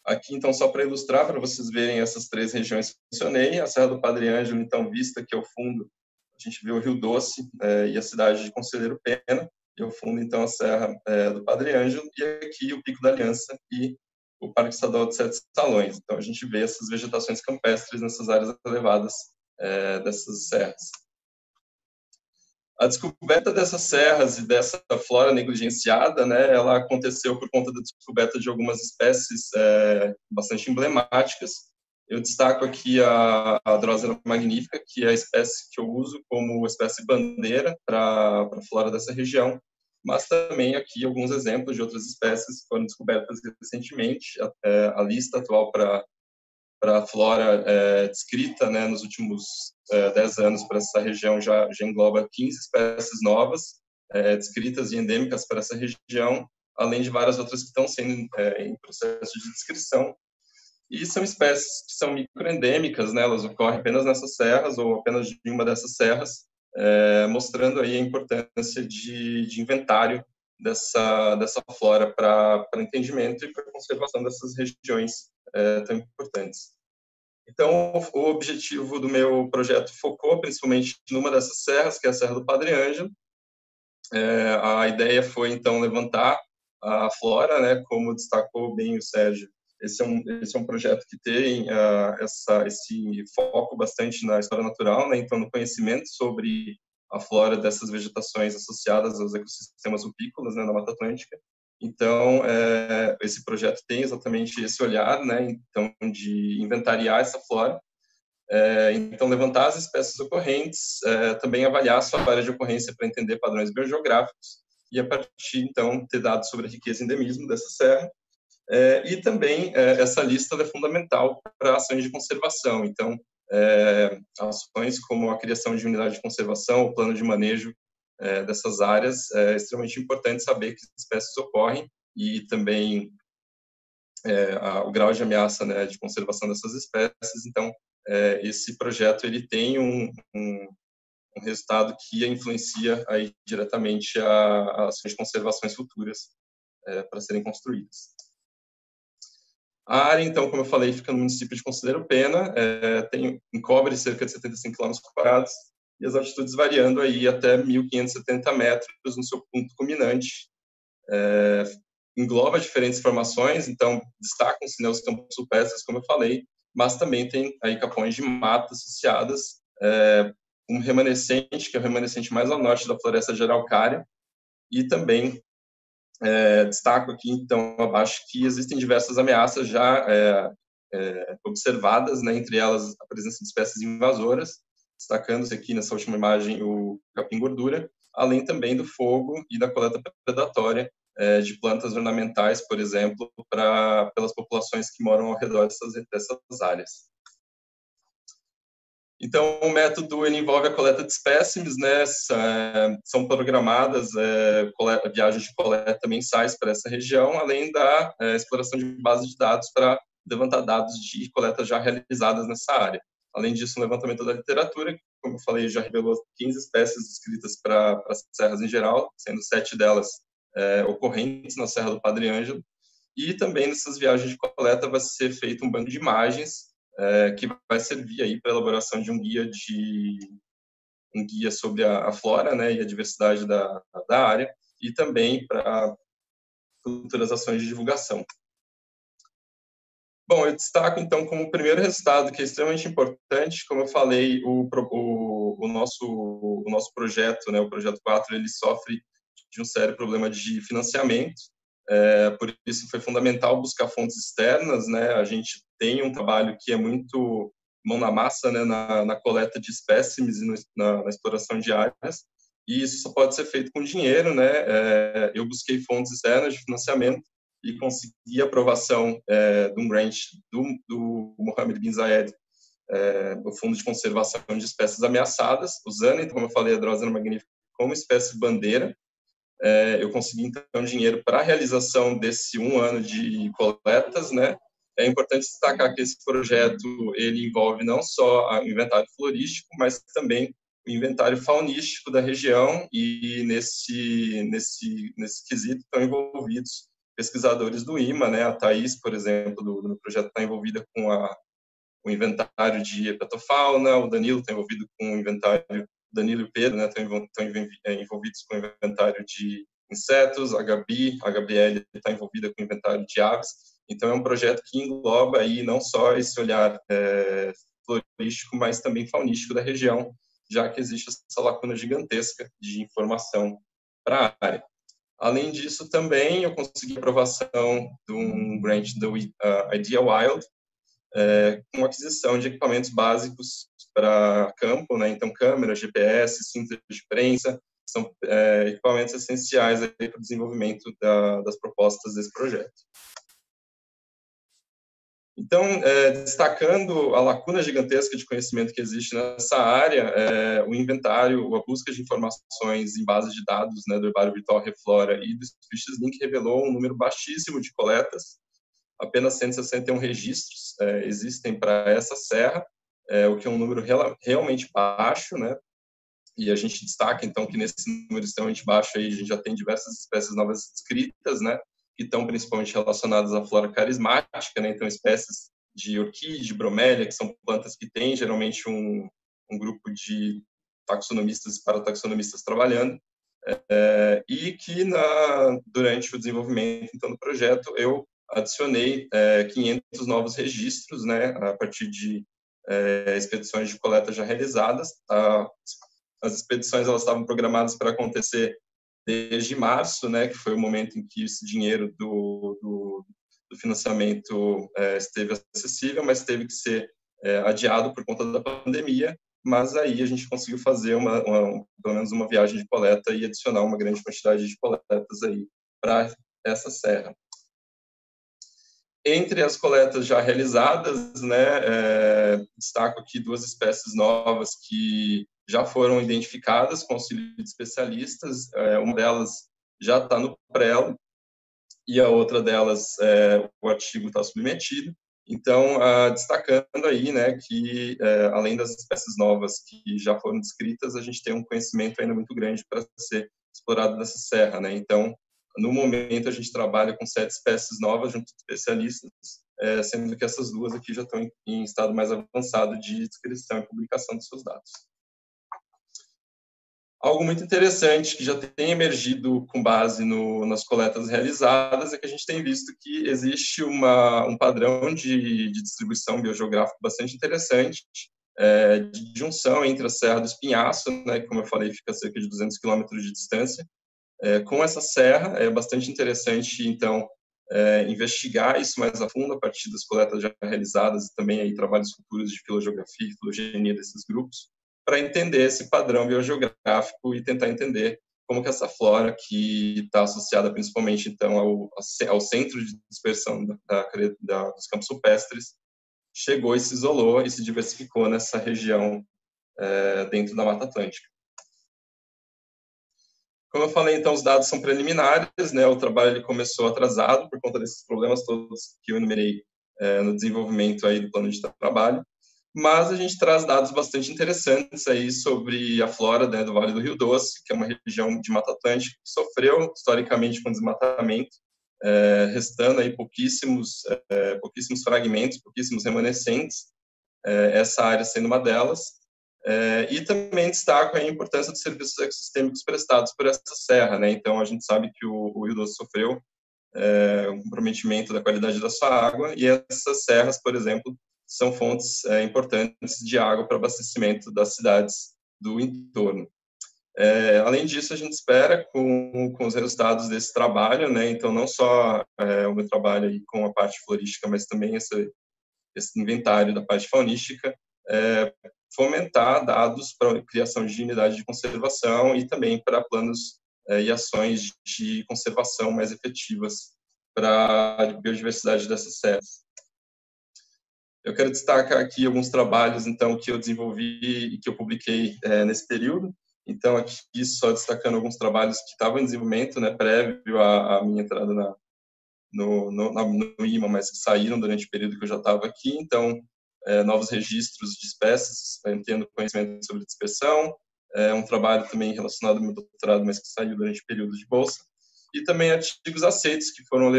Aqui, então, só para ilustrar, para vocês verem essas três regiões que mencionei, a Serra do Padre Ângelo, então, vista aqui ao fundo, a gente vê o Rio Doce e a cidade de Conselheiro Pena, e ao fundo, então, a Serra do Padre Ângelo, e aqui o Pico da Aliança e o Parque Estadual de Sete Salões. Então, a gente vê essas vegetações campestres nessas áreas elevadas dessas serras. A descoberta dessas serras e dessa flora negligenciada, né, ela aconteceu por conta da descoberta de algumas espécies bastante emblemáticas. Eu destaco aqui a Drosera magnífica, que é a espécie que eu uso como espécie bandeira para a flora dessa região, mas também aqui alguns exemplos de outras espécies que foram descobertas recentemente. A lista atual para a flora descrita, né, nos últimos 10 anos para essa região já engloba 15 espécies novas, descritas e endêmicas para essa região, além de várias outras que estão sendo em processo de descrição. E são espécies que são microendêmicas, né, elas ocorrem apenas nessas serras ou apenas em uma dessas serras, mostrando aí a importância de inventário dessa flora para entendimento e para conservação dessas regiões tão importantes. Então, o objetivo do meu projeto focou principalmente numa dessas serras, que é a Serra do Padre Ângelo. A ideia foi, então, levantar a flora, né, como destacou bem o Sérgio. Esse é um projeto que tem esse foco bastante na história natural, né, então, no conhecimento sobre a flora dessas vegetações associadas aos ecossistemas rupícolas, né, na Mata Atlântica. Então, esse projeto tem exatamente esse olhar, né, então, de inventariar essa flora, então, levantar as espécies ocorrentes, também avaliar a sua área de ocorrência para entender padrões biogeográficos e, a partir, então, ter dados sobre a riqueza e endemismo dessa serra. E também, essa lista é fundamental para ações de conservação. Então, ações como a criação de unidade de conservação, o plano de manejo dessas áreas, é extremamente importante saber que espécies ocorrem e também o grau de ameaça, né, de conservação dessas espécies. Então, esse projeto ele tem um resultado que influencia aí diretamente a ações de conservações futuras para serem construídas. A área, então, como eu falei, fica no município de Conselheiro Pena, encobre cerca de 75 km², e as altitudes variando aí até 1.570 metros no seu ponto culminante. Engloba diferentes formações, então destacam-se, né, os campos rupestres, como eu falei, mas também tem aí capões de mata associadas, um remanescente, que é o remanescente mais ao norte da floresta de araucária, e também destaco aqui, então, abaixo, que existem diversas ameaças já observadas, né, entre elas a presença de espécies invasoras, destacando-se aqui nessa última imagem o capim-gordura, além também do fogo e da coleta predatória de plantas ornamentais, por exemplo, pelas populações que moram ao redor dessas áreas. Então, o método ele envolve a coleta de espécimes, né? São programadas viagens de coleta mensais para essa região, além da exploração de bases de dados para levantar dados de coletas já realizadas nessa área. Além disso, o levantamento da literatura, que, como eu falei, já revelou 15 espécies descritas para as serras em geral, sendo 7 delas ocorrentes na Serra do Padre Ângelo. E também nessas viagens de coleta vai ser feito um banco de imagens que vai servir aí para a elaboração de um guia sobre a flora, né, e a diversidade da área, e também para futuras ações de divulgação. Bom, eu destaco, então, como primeiro resultado, que é extremamente importante, como eu falei, o nosso projeto, né, o Projeto 4, ele sofre de um sério problema de financiamento, por isso foi fundamental buscar fontes externas, né, a gente tem um trabalho que é muito mão na massa, né, na coleta de espécimes e na exploração de áreas, e isso só pode ser feito com dinheiro, né, eu busquei fontes externas de financiamento, e consegui a aprovação de um grant do Mohamed Bin Zayed, o Fundo de Conservação de Espécies Ameaçadas, usando, então, como eu falei, a Drosera magnifica como espécie bandeira. Eu consegui, então, dinheiro para a realização desse 1 ano de coletas, né? É importante destacar que esse projeto ele envolve não só o inventário florístico, mas também o inventário faunístico da região, e nesse quesito estão envolvidos pesquisadores do IMA, né? A Thaís, por exemplo, do projeto está envolvida com o inventário de hepatofauna, o Danilo está envolvido com o inventário, Danilo e o Pedro, né, estão envolvidos com o inventário de insetos, a Gabriele está envolvida com o inventário de aves. Então, é um projeto que engloba aí não só esse olhar florístico, mas também faunístico da região, já que existe essa lacuna gigantesca de informação para a área. Além disso, também eu consegui a aprovação de um grant do Idea Wild, com aquisição de equipamentos básicos para campo, né? Então, câmera, GPS, cinta de prensa, são equipamentos essenciais para o desenvolvimento das propostas desse projeto. Então, destacando a lacuna gigantesca de conhecimento que existe nessa área, o inventário, a busca de informações em bases de dados, né, do Herbário Virtual Reflora e do Species Link revelou um número baixíssimo de coletas, apenas 161 registros existem para essa serra, o que é um número realmente baixo, né? E a gente destaca, então, que nesse número extremamente baixo aí, a gente já tem diversas espécies novas descritas, né? Que estão principalmente relacionadas à flora carismática, né? Então, espécies de orquídea, de bromélia, que são plantas que têm geralmente um grupo de taxonomistas e parataxonomistas trabalhando, e que durante o desenvolvimento, então, do projeto, eu adicionei 500 novos registros, né? A partir de expedições de coleta já realizadas. As expedições elas estavam programadas para acontecer desde março, né, que foi o momento em que esse dinheiro do financiamento esteve acessível, mas teve que ser adiado por conta da pandemia. Mas aí a gente conseguiu fazer pelo menos uma viagem de coleta e adicionar uma grande quantidade de coletas aí para essa serra. Entre as coletas já realizadas, né, destaco aqui 2 espécies novas que já foram identificadas com auxílio de especialistas. Uma delas já está no prelo e a outra delas, o artigo está submetido. Então, destacando aí, né, que além das espécies novas que já foram descritas, a gente tem um conhecimento ainda muito grande para ser explorado nessa serra, né? Então, no momento, a gente trabalha com 7 espécies novas junto de especialistas, sendo que essas 2 aqui já estão em estado mais avançado de descrição e publicação dos seus dados. Algo muito interessante que já tem emergido com base nas coletas realizadas é que a gente tem visto que existe um padrão de distribuição biogeográfica bastante interessante, de junção entre a Serra do Espinhaço, né, que, como eu falei, fica a cerca de 200 quilômetros de distância, com essa serra. É bastante interessante, então, investigar isso mais a fundo a partir das coletas já realizadas e também aí trabalhos futuros de filogeografia e filogenia desses grupos, para entender esse padrão biogeográfico e tentar entender como que essa flora, que está associada principalmente então ao centro de dispersão dos campos rupestres, chegou e se isolou e se diversificou nessa região dentro da Mata Atlântica. Como eu falei, então, os dados são preliminares, né? O trabalho ele começou atrasado por conta desses problemas todos que eu enumerei no desenvolvimento aí do plano de trabalho, mas a gente traz dados bastante interessantes aí sobre a flora, né, do Vale do Rio Doce, que é uma região de Mata Atlântica que sofreu historicamente com desmatamento, restando aí pouquíssimos fragmentos, pouquíssimos remanescentes, essa área sendo uma delas. E também destaco a importância dos serviços ecossistêmicos prestados por essa serra, né? Então, a gente sabe que o Rio Doce sofreu o comprometimento da qualidade da sua água, e essas serras, por exemplo, são fontes importantes de água para abastecimento das cidades do entorno. Além disso, a gente espera, com os resultados desse trabalho, né, então não só o meu trabalho aí com a parte florística, mas também esse inventário da parte faunística, fomentar dados para a criação de unidades de conservação e também para planos e ações de conservação mais efetivas para a biodiversidade dessas serras. Eu quero destacar aqui alguns trabalhos, então, que eu desenvolvi e que eu publiquei nesse período. Então, aqui só destacando alguns trabalhos que estavam em desenvolvimento, né, prévio à minha entrada no IMA, mas que saíram durante o período que eu já estava aqui. Então, novos registros de espécies, tendo conhecimento sobre dispersão, um trabalho também relacionado ao meu doutorado, mas que saiu durante o período de bolsa, e também artigos aceitos que foram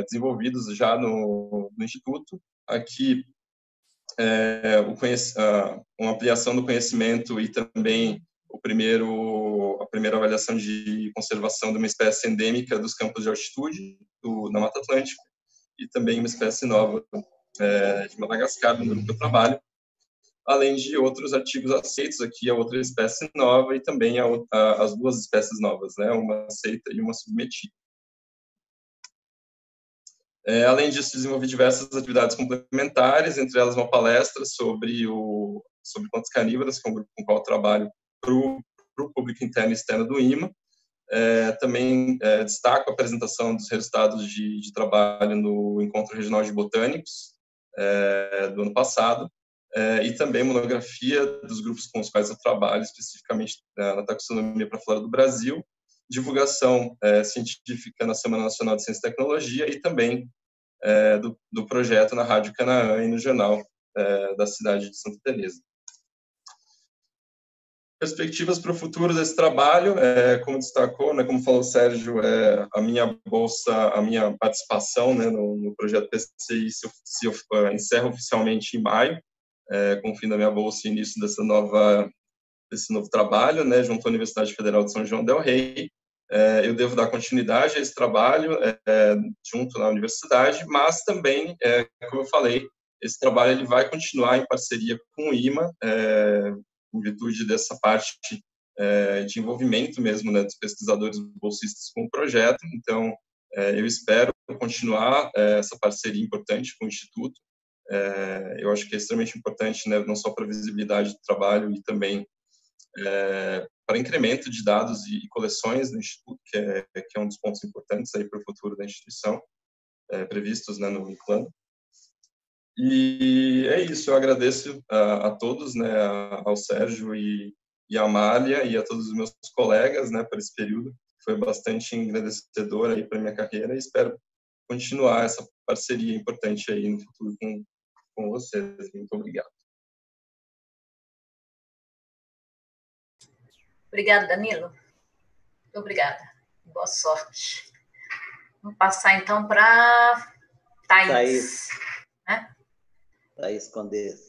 desenvolvidos já no Instituto. Aqui, uma ampliação do conhecimento e também a primeira avaliação de conservação de uma espécie endêmica dos campos de altitude na Mata Atlântica, e também uma espécie nova de Madagascar, no grupo que eu trabalho, além de outros artigos aceitos aqui, a outra espécie nova e também as duas espécies novas, né, uma aceita e uma submetida. Além disso, desenvolvi diversas atividades complementares, entre elas uma palestra sobre plantas carnívoras, que é um grupo com o qual eu trabalho para o público interno e externo do IMA. Também destaco a apresentação dos resultados de trabalho no Encontro Regional de Botânicos do ano passado, e também monografia dos grupos com os quais eu trabalho, especificamente na taxonomia para a flora do Brasil, divulgação científica na Semana Nacional de Ciência e Tecnologia e também do projeto na Rádio Canaã e no jornal da cidade de Santa Teresa. Perspectivas para o futuro desse trabalho, como destacou, né, como falou o Sérgio, a minha bolsa, a minha participação, né, no projeto PCI se encerra oficialmente em maio, com o fim da minha bolsa e início desse novo trabalho, né, junto à Universidade Federal de São João del Rei. Eu devo dar continuidade a esse trabalho junto na universidade, mas também, como eu falei, esse trabalho ele vai continuar em parceria com o IMA, em virtude dessa parte de envolvimento mesmo, né, dos pesquisadores bolsistas com o projeto. Então, eu espero continuar essa parceria importante com o Instituto. Eu acho que é extremamente importante, né, não só para a visibilidade do trabalho e também para incremento de dados e coleções do Instituto, que é um dos pontos importantes aí para o futuro da instituição, previstos, né, no plano. E é isso, eu agradeço a todos, né, ao Sérgio e a Amália e a todos os meus colegas, né, por esse período, que foi bastante engrandecedor aí para minha carreira, e espero continuar essa parceria importante aí no futuro com vocês. Muito obrigado. Obrigada, Danilo. Muito obrigada. Boa sorte. Vamos passar, então, para Thaís. Né? Thaís Condesse.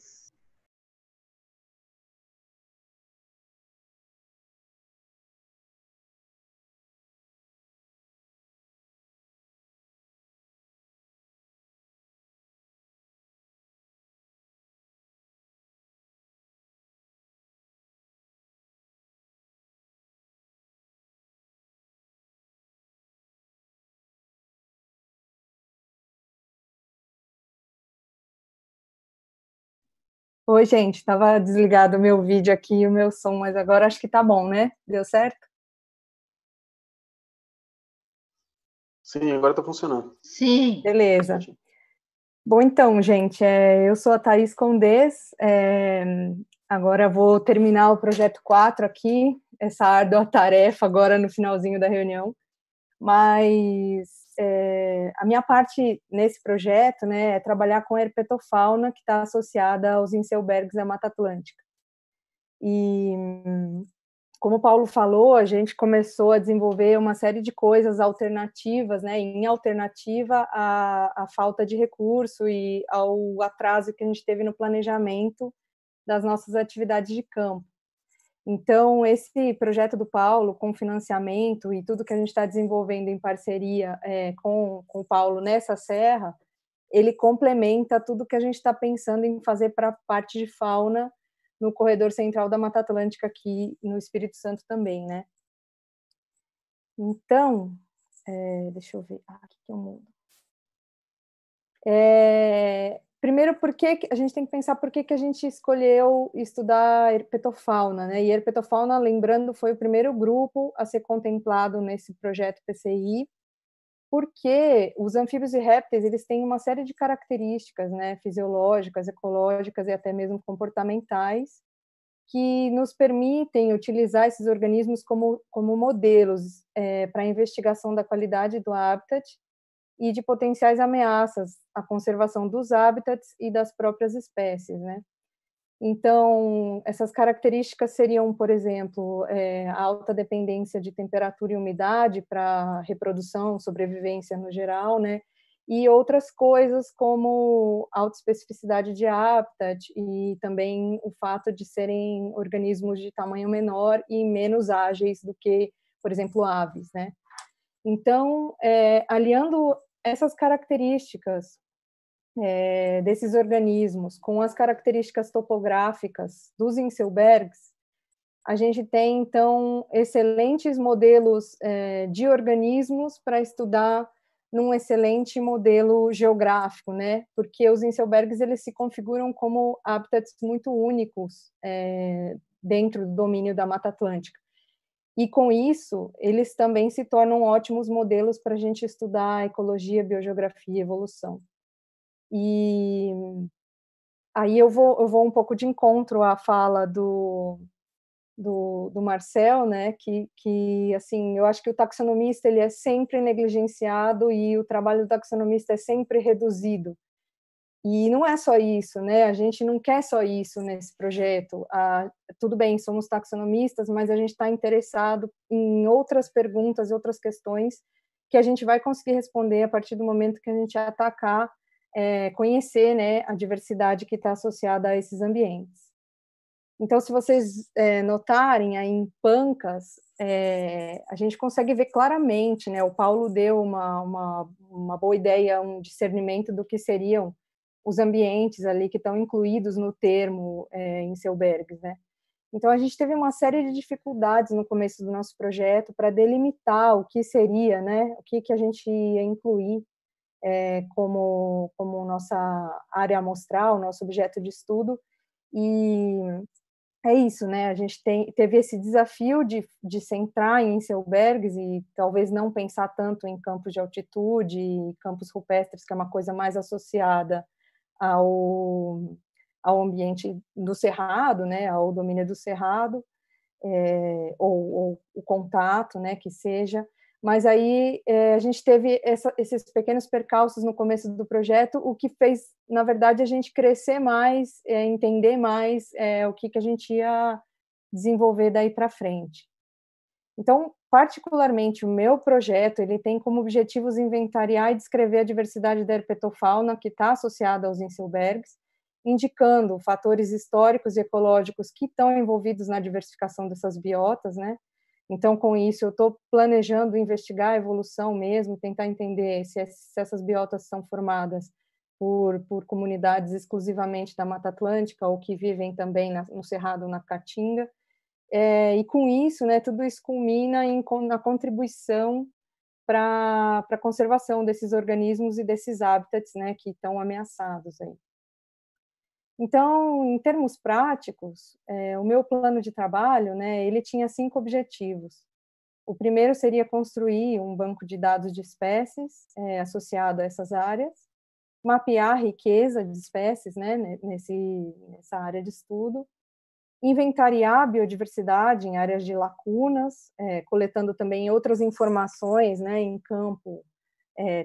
Oi, gente, estava desligado o meu vídeo aqui e o meu som, mas agora acho que tá bom, né? Deu certo? Sim, agora está funcionando. Sim. Beleza. Bom, então, gente, eu sou a Thaís Condesse, agora vou terminar o projeto 4 aqui, essa árdua tarefa agora no finalzinho da reunião, mas a minha parte nesse projeto, né, é trabalhar com a herpetofauna que está associada aos inselbergs da Mata Atlântica. E, como o Paulo falou, a gente começou a desenvolver uma série de coisas alternativas, né, em alternativa à falta de recurso e ao atraso que a gente teve no planejamento das nossas atividades de campo. Então, esse projeto do Paulo, com financiamento e tudo que a gente está desenvolvendo em parceria com o Paulo nessa serra, ele complementa tudo que a gente está pensando em fazer para a parte de fauna no corredor central da Mata Atlântica aqui no Espírito Santo também, né? Então, deixa eu ver, aqui que eu mudo. Primeiro, porque a gente tem que pensar por que a gente escolheu estudar herpetofauna, né? E herpetofauna, lembrando, foi o primeiro grupo a ser contemplado nesse projeto PCI, porque os anfíbios e répteis, eles têm uma série de características, né, fisiológicas, ecológicas e até mesmo comportamentais, que nos permitem utilizar esses organismos como modelos para a investigação da qualidade do habitat e de potenciais ameaças à conservação dos habitats e das próprias espécies, né? Então, essas características seriam, por exemplo, a alta dependência de temperatura e umidade para reprodução, sobrevivência no geral, né? E outras coisas como alta especificidade de habitat e também o fato de serem organismos de tamanho menor e menos ágeis do que, por exemplo, aves, né? Então, aliando essas características desses organismos com as características topográficas dos Inselbergs, a gente tem, então, excelentes modelos de organismos para estudar num excelente modelo geográfico, né? Porque os Inselbergs, eles se configuram como habitats muito únicos dentro do domínio da Mata Atlântica. E, com isso, eles também se tornam ótimos modelos para a gente estudar ecologia, biogeografia e evolução. E aí eu vou um pouco de encontro à fala do Marcel, né, que assim, eu acho que o taxonomista ele é sempre negligenciado e o trabalho do taxonomista é sempre reduzido. E não é só isso, né? A gente não quer só isso nesse projeto. Tudo bem, somos taxonomistas, mas a gente está interessado em outras perguntas, outras questões que a gente vai conseguir responder a partir do momento que a gente atacar, conhecer, né, a diversidade que está associada a esses ambientes. Então, se vocês notarem aí em Pancas, a gente consegue ver claramente, né? O Paulo deu uma boa ideia, um discernimento do que seriam os ambientes ali que estão incluídos no termo Inselbergs, né? Então, a gente teve uma série de dificuldades no começo do nosso projeto para delimitar o que seria, né? O que a gente ia incluir como nossa área amostral, nosso objeto de estudo. E é isso, né? A gente teve esse desafio de centrar em Inselbergs e talvez não pensar tanto em campos de altitude e campos rupestres, que é uma coisa mais associada ao ambiente do cerrado, né? Ao domínio do cerrado, ou o contato, né? Que seja. Mas aí a gente teve esses pequenos percalços no começo do projeto, o que fez, na verdade, a gente crescer mais, entender mais o que a gente ia desenvolver daí para frente. Então, particularmente, o meu projeto ele tem como objetivos inventariar e descrever a diversidade da herpetofauna que está associada aos Inselbergs, indicando fatores históricos e ecológicos que estão envolvidos na diversificação dessas biotas, né? Então, com isso, eu estou planejando investigar a evolução mesmo, tentar entender se essas biotas são formadas por comunidades exclusivamente da Mata Atlântica ou que vivem também no Cerrado, na Caatinga. E com isso, né, tudo isso culmina na contribuição para a conservação desses organismos e desses habitats, né, que estão ameaçados aí. Então, em termos práticos, o meu plano de trabalho, né, ele tinha 5 objetivos. O primeiro seria construir um banco de dados de espécies associado a essas áreas, mapear a riqueza de espécies, né, nessa área de estudo, inventariar a biodiversidade em áreas de lacunas, coletando também outras informações, né, em campo,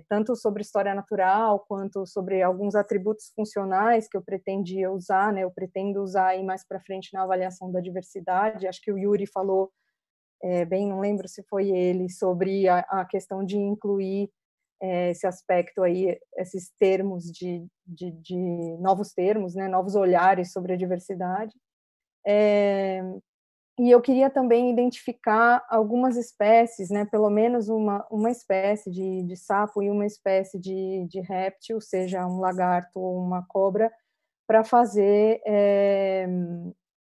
tanto sobre história natural, quanto sobre alguns atributos funcionais que eu pretendia usar, né, eu pretendo usar aí mais para frente na avaliação da diversidade. Acho que o Yuri falou bem, não lembro se foi ele, sobre a questão de incluir esse aspecto aí, esses termos de novos termos, né, novos olhares sobre a diversidade. E eu queria também identificar algumas espécies, né, pelo menos uma espécie de sapo e uma espécie de réptil, seja um lagarto ou uma cobra, para fazer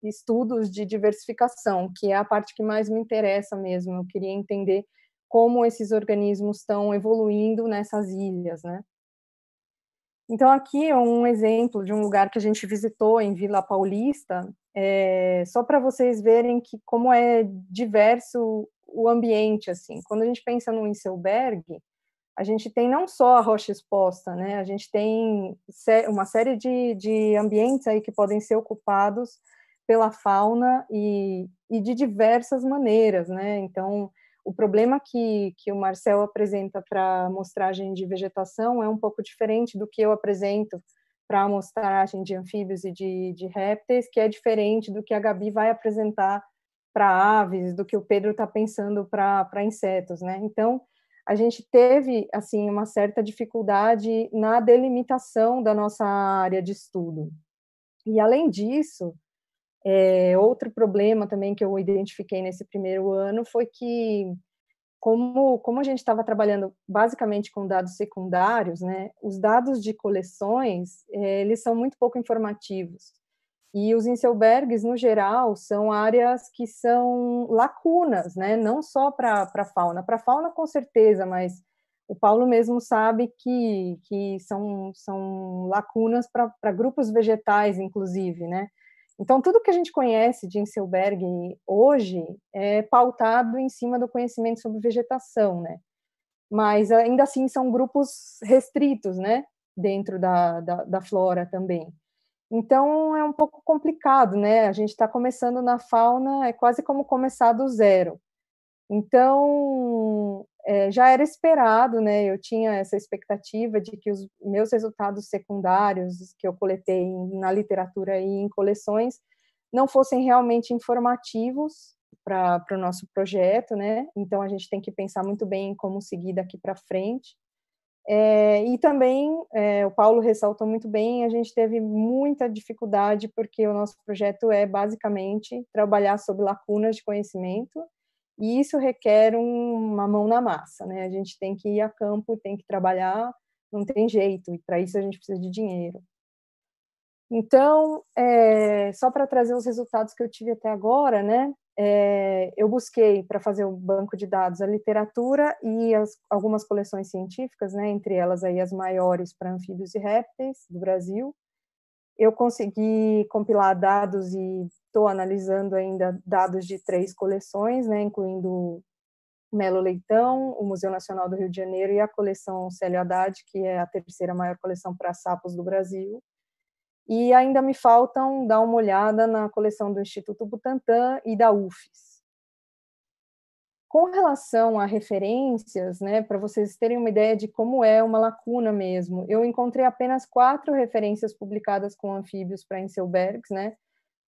estudos de diversificação, que é a parte que mais me interessa mesmo. Eu queria entender como esses organismos estão evoluindo nessas ilhas, né? Então, aqui é um exemplo de um lugar que a gente visitou em Vila Paulista, só para vocês verem que como é diverso o ambiente, assim. Quando a gente pensa no Inselberg, a gente tem não só a rocha exposta, né? A gente tem uma série de ambientes aí que podem ser ocupados pela fauna e de diversas maneiras, né? Então, o problema que o Marcel apresenta para a amostragem de vegetação é um pouco diferente do que eu apresento para a amostragem de anfíbios e de répteis, que é diferente do que a Gabi vai apresentar para aves, do que o Pedro está pensando para insetos, né? Então, a gente teve, assim, uma certa dificuldade na delimitação da nossa área de estudo. E, além disso, outro problema também que eu identifiquei nesse primeiro ano foi que, como a gente estava trabalhando basicamente com dados secundários, né, os dados de coleções, eles são muito pouco informativos. E os Inselbergs, no geral, são áreas que são lacunas, né, não só para a fauna. Para a fauna, com certeza, mas o Paulo mesmo sabe que são lacunas para grupos vegetais, inclusive, né? Então, tudo que a gente conhece de Inselberg hoje é pautado em cima do conhecimento sobre vegetação, né? Mas, ainda assim, são grupos restritos, né? Dentro da flora também. Então, é um pouco complicado, né? A gente está começando na fauna, é quase como começar do zero. Então, já era esperado, né? Eu tinha essa expectativa de que os meus resultados secundários que eu coletei na literatura e em coleções não fossem realmente informativos para o nosso projeto, né? Então, a gente tem que pensar muito bem em como seguir daqui para frente. E também, o Paulo ressaltou muito bem, a gente teve muita dificuldade porque o nosso projeto é basicamente trabalhar sobre lacunas de conhecimento, e isso requer uma mão na massa, né? A gente tem que ir a campo, tem que trabalhar, não tem jeito, e para isso a gente precisa de dinheiro. Então, só para trazer os resultados que eu tive até agora, né? Eu busquei para fazer o banco de dados a literatura e algumas coleções científicas, né? Entre elas aí as maiores para anfíbios e répteis do Brasil. Eu consegui compilar dados e estou analisando ainda dados de 3 coleções, né? Incluindo Melo Leitão, o Museu Nacional do Rio de Janeiro e a coleção Célio Haddad, que é a terceira maior coleção para sapos do Brasil. E ainda me faltam dar uma olhada na coleção do Instituto Butantan e da UFES. Com relação a referências, né, para vocês terem uma ideia de como é uma lacuna mesmo, eu encontrei apenas 4 referências publicadas com anfíbios para Inselbergs, né,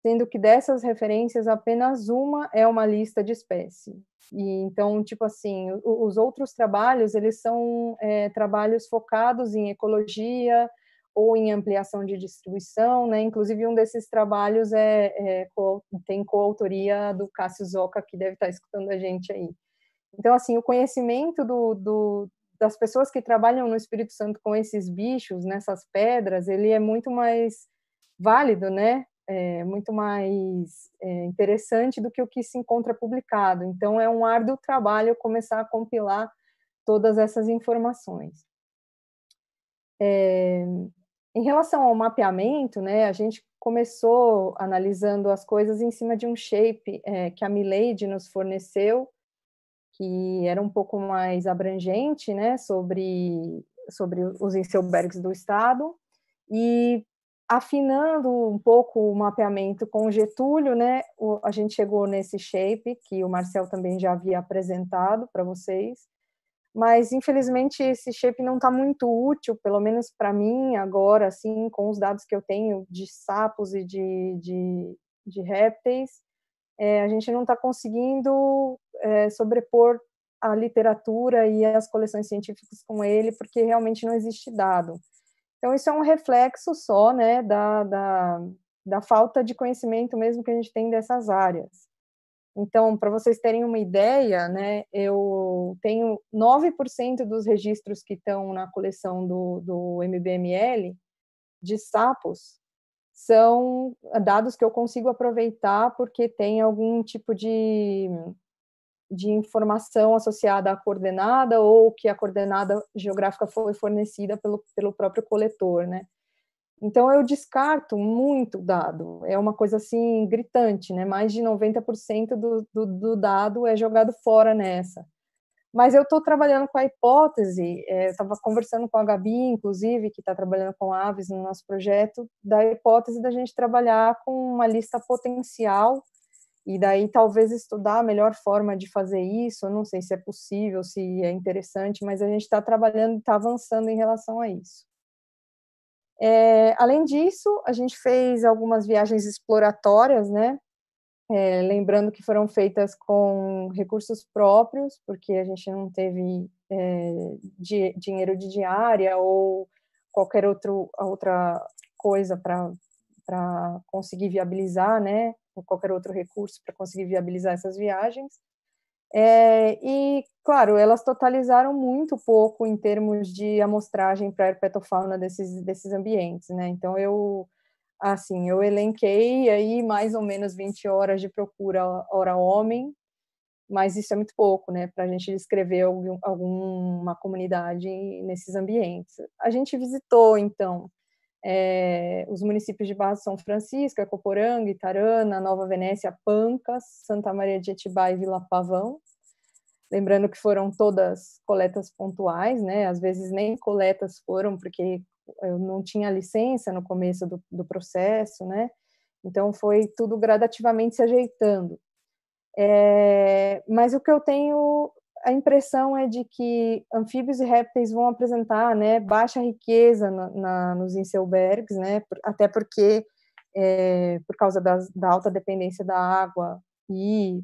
sendo que dessas referências apenas uma é uma lista de espécie. E então, tipo assim, os outros trabalhos, eles são trabalhos focados em ecologia ou em ampliação de distribuição, né? Inclusive, um desses trabalhos tem coautoria do Cássio Zoca, que deve estar escutando a gente aí. Então, assim, o conhecimento das pessoas que trabalham no Espírito Santo com esses bichos, nessas pedras, ele é muito mais válido, né? Muito mais interessante do que o que se encontra publicado. Então, é um árduo trabalho começar a compilar todas essas informações. Em relação ao mapeamento, né, a gente começou analisando as coisas em cima de um shape que a Milady nos forneceu, que era um pouco mais abrangente, né, sobre os Inselbergs do estado, e afinando um pouco o mapeamento com o Getúlio, né, a gente chegou nesse shape, que o Marcel também já havia apresentado para vocês, mas, infelizmente, esse shape não está muito útil, pelo menos para mim, agora, assim, com os dados que eu tenho de sapos e de répteis, a gente não está conseguindo sobrepor a literatura e as coleções científicas com ele, porque realmente não existe dado. Então, isso é um reflexo só, né, da falta de conhecimento mesmo que a gente tem dessas áreas. Então, para vocês terem uma ideia, né, eu tenho 9% dos registros que estão na coleção do MBML de sapos são dados que eu consigo aproveitar porque tem algum tipo de informação associada à coordenada ou que a coordenada geográfica foi fornecida pelo próprio coletor, né? Então, eu descarto muito dado, é uma coisa assim gritante, né? Mais de 90% do dado é jogado fora nessa. Mas eu estou trabalhando com a hipótese, eu estava conversando com a Gabi, inclusive, que está trabalhando com aves no nosso projeto, da hipótese da gente trabalhar com uma lista potencial e daí talvez estudar a melhor forma de fazer isso. Eu não sei se é possível, se é interessante, mas a gente está trabalhando, está avançando em relação a isso. Além disso, a gente fez algumas viagens exploratórias, né? Lembrando que foram feitas com recursos próprios, porque a gente não teve dinheiro de diária ou qualquer outra coisa para conseguir viabilizar, né? Ou qualquer outro recurso para conseguir viabilizar essas viagens. E, claro, elas totalizaram muito pouco em termos de amostragem para a herpetofauna desses ambientes, né? Então, eu elenquei aí mais ou menos 20 horas de procura hora homem, mas isso é muito pouco, né, para a gente descrever alguma comunidade nesses ambientes. A gente visitou, então, os municípios de Barra de São Francisco, Ecoporanga, Itarana, Nova Venécia, Pancas, Santa Maria de Etibá e Vila Pavão. Lembrando que foram todas coletas pontuais, né, às vezes nem coletas foram, porque eu não tinha licença no começo do processo, né? Então, foi tudo gradativamente se ajeitando. Mas o que eu tenho, a impressão é de que anfíbios e répteis vão apresentar, né, baixa riqueza nos Inselbergs, né? Até porque, por causa da alta dependência da água e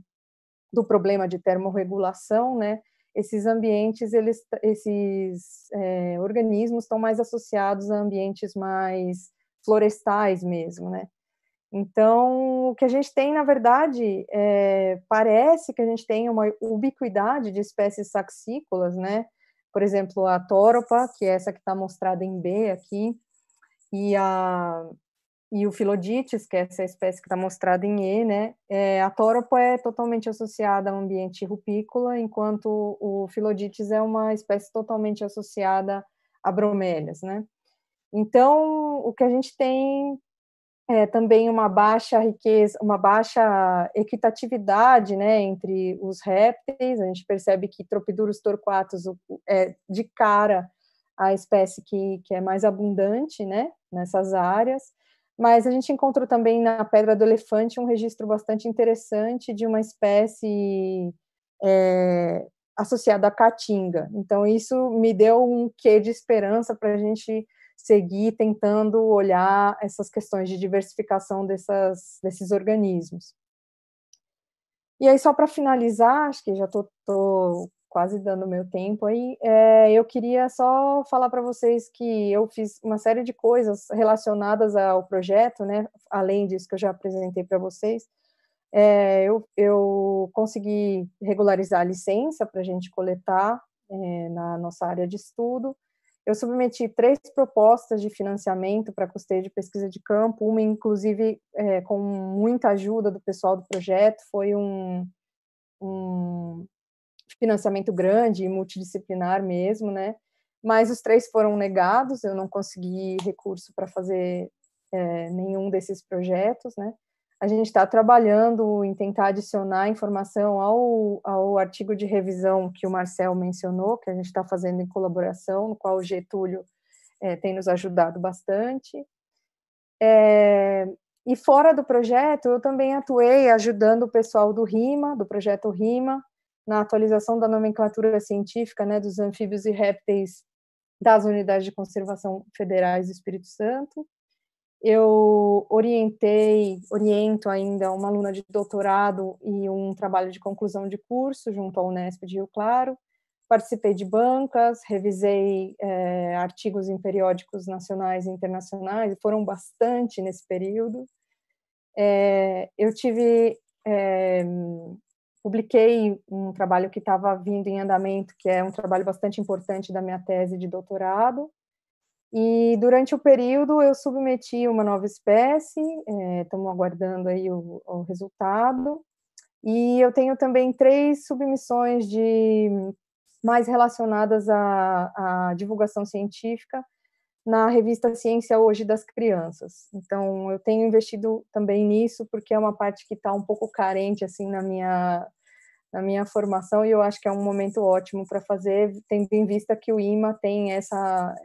do problema de termorregulação, né? Esses ambientes, esses organismos estão mais associados a ambientes mais florestais mesmo, né? Então, o que a gente tem, na verdade, parece que a gente tem uma ubiquidade de espécies saxícolas, né? Por exemplo, a Toropa, que é essa que está mostrada em B aqui, e o Philodictes, que é essa espécie que está mostrada em E, né? A Toropa é totalmente associada ao ambiente rupícola, enquanto o Philodictes é uma espécie totalmente associada a bromélias, né? Então, o que a gente tem é também uma baixa riqueza, uma baixa equitatividade, né, entre os répteis. A gente percebe que Tropidurus torquatus é de cara a espécie que é mais abundante, né, nessas áreas. Mas a gente encontrou também na Pedra do Elefante um registro bastante interessante de uma espécie associada à caatinga. Então, isso me deu um quê de esperança para a gente seguir tentando olhar essas questões de diversificação desses organismos. E aí, só para finalizar, acho que já estou quase dando meu tempo aí, eu queria só falar para vocês que eu fiz uma série de coisas relacionadas ao projeto, né, além disso que eu já apresentei para vocês. Eu consegui regularizar a licença para a gente coletar na nossa área de estudo. Eu submeti 3 propostas de financiamento para custeio de pesquisa de campo, uma, inclusive, com muita ajuda do pessoal do projeto, foi um financiamento grande e multidisciplinar mesmo, né? Mas os 3 foram negados, eu não consegui recurso para fazer nenhum desses projetos, né? A gente está trabalhando em tentar adicionar informação ao artigo de revisão que o Marcel mencionou, que a gente está fazendo em colaboração, no qual o Getúlio tem nos ajudado bastante. E fora do projeto, eu também atuei ajudando o pessoal do RIMA, do projeto RIMA, na atualização da nomenclatura científica, né, dos anfíbios e répteis das unidades de conservação federais do Espírito Santo. Eu oriento ainda uma aluna de doutorado e um trabalho de conclusão de curso junto à Unesp de Rio Claro. Participei de bancas, revisei artigos em periódicos nacionais e internacionais, e foram bastante nesse período. Eu tive publiquei um trabalho que estava vindo em andamento, que é um trabalho bastante importante da minha tese de doutorado, e durante o período eu submeti uma nova espécie, estamos aguardando aí o resultado, e eu tenho também 3 submissões mais relacionadas à divulgação científica na revista Ciência Hoje das Crianças. Então, eu tenho investido também nisso, porque é uma parte que está um pouco carente, assim, na minha formação, e eu acho que é um momento ótimo para fazer, tendo em vista que o IMA tem essa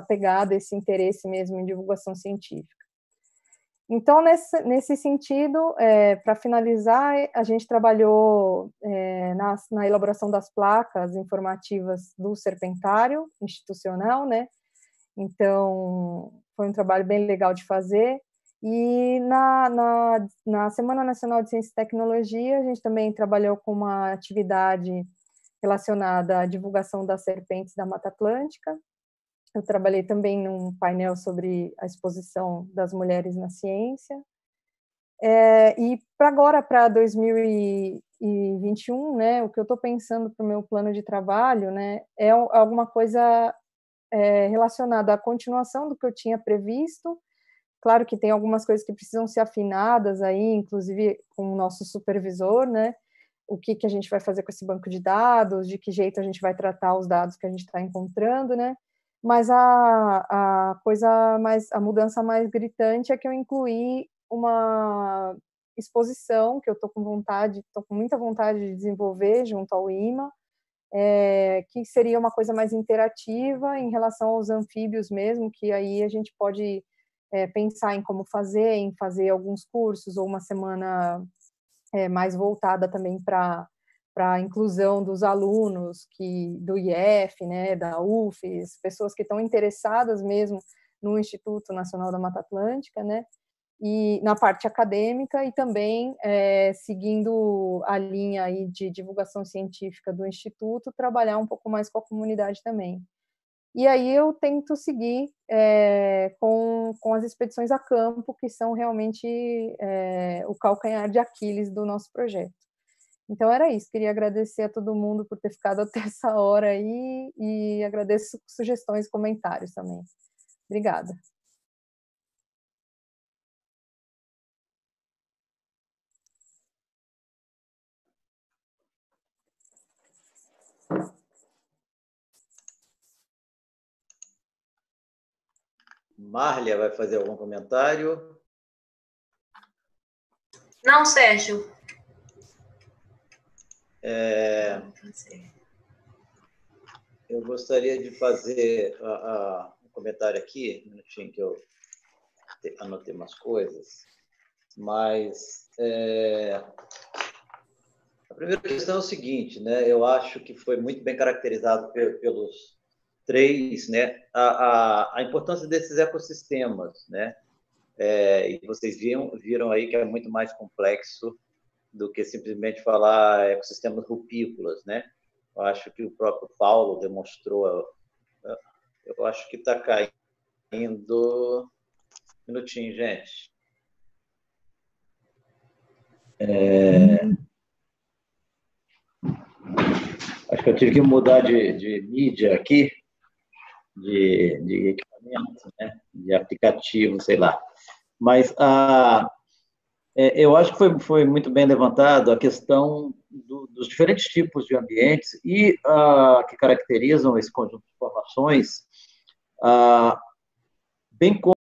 pegada, esse interesse mesmo em divulgação científica. Então, nesse sentido, para finalizar, a gente trabalhou na elaboração das placas informativas do serpentário institucional, né? Então, foi um trabalho bem legal de fazer. E na Semana Nacional de Ciência e Tecnologia, a gente também trabalhou com uma atividade relacionada à divulgação das serpentes da Mata Atlântica. Eu trabalhei também num painel sobre a exposição das mulheres na ciência. E para 2021, né, o que eu estou pensando para o meu plano de trabalho, né, é alguma coisa relacionada à continuação do que eu tinha previsto. Claro que tem algumas coisas que precisam ser afinadas aí, inclusive com o nosso supervisor, né? O que a gente vai fazer com esse banco de dados, de que jeito a gente vai tratar os dados que a gente está encontrando, né? Mas a mudança mais gritante é que eu incluí uma exposição que eu estou com muita vontade de desenvolver junto ao IMA, que seria uma coisa mais interativa em relação aos anfíbios mesmo, que aí a gente pode pensar em como em fazer alguns cursos, ou uma semana mais voltada também para a inclusão dos alunos do IF, né, da UFES, pessoas que estão interessadas mesmo no Instituto Nacional da Mata Atlântica, né, e na parte acadêmica, e também seguindo a linha aí de divulgação científica do Instituto, trabalhar um pouco mais com a comunidade também. E aí eu tento seguir com as expedições a campo, que são realmente o calcanhar de Aquiles do nosso projeto. Então era isso, queria agradecer a todo mundo por ter ficado até essa hora aí, e agradeço sugestões e comentários também. Obrigada. Márlia vai fazer algum comentário? Não, Sérgio. Eu gostaria de fazer um comentário aqui, um minutinho que eu anotei umas coisas, mas a primeira questão é o seguinte, né? Eu acho que foi muito bem caracterizado pelos 3, né? A importância desses ecossistemas, né? E vocês viram aí que é muito mais complexo do que simplesmente falar ecossistemas rupícolas, né? Eu acho que o próprio Paulo demonstrou. Eu acho que está caindo. Um minutinho, gente. Acho que eu tive que mudar de mídia aqui, de equipamento, né? De aplicativo, sei lá. Mas eu acho que foi muito bem levantado a questão dos diferentes tipos de ambientes e que caracterizam esse conjunto de informações, bem como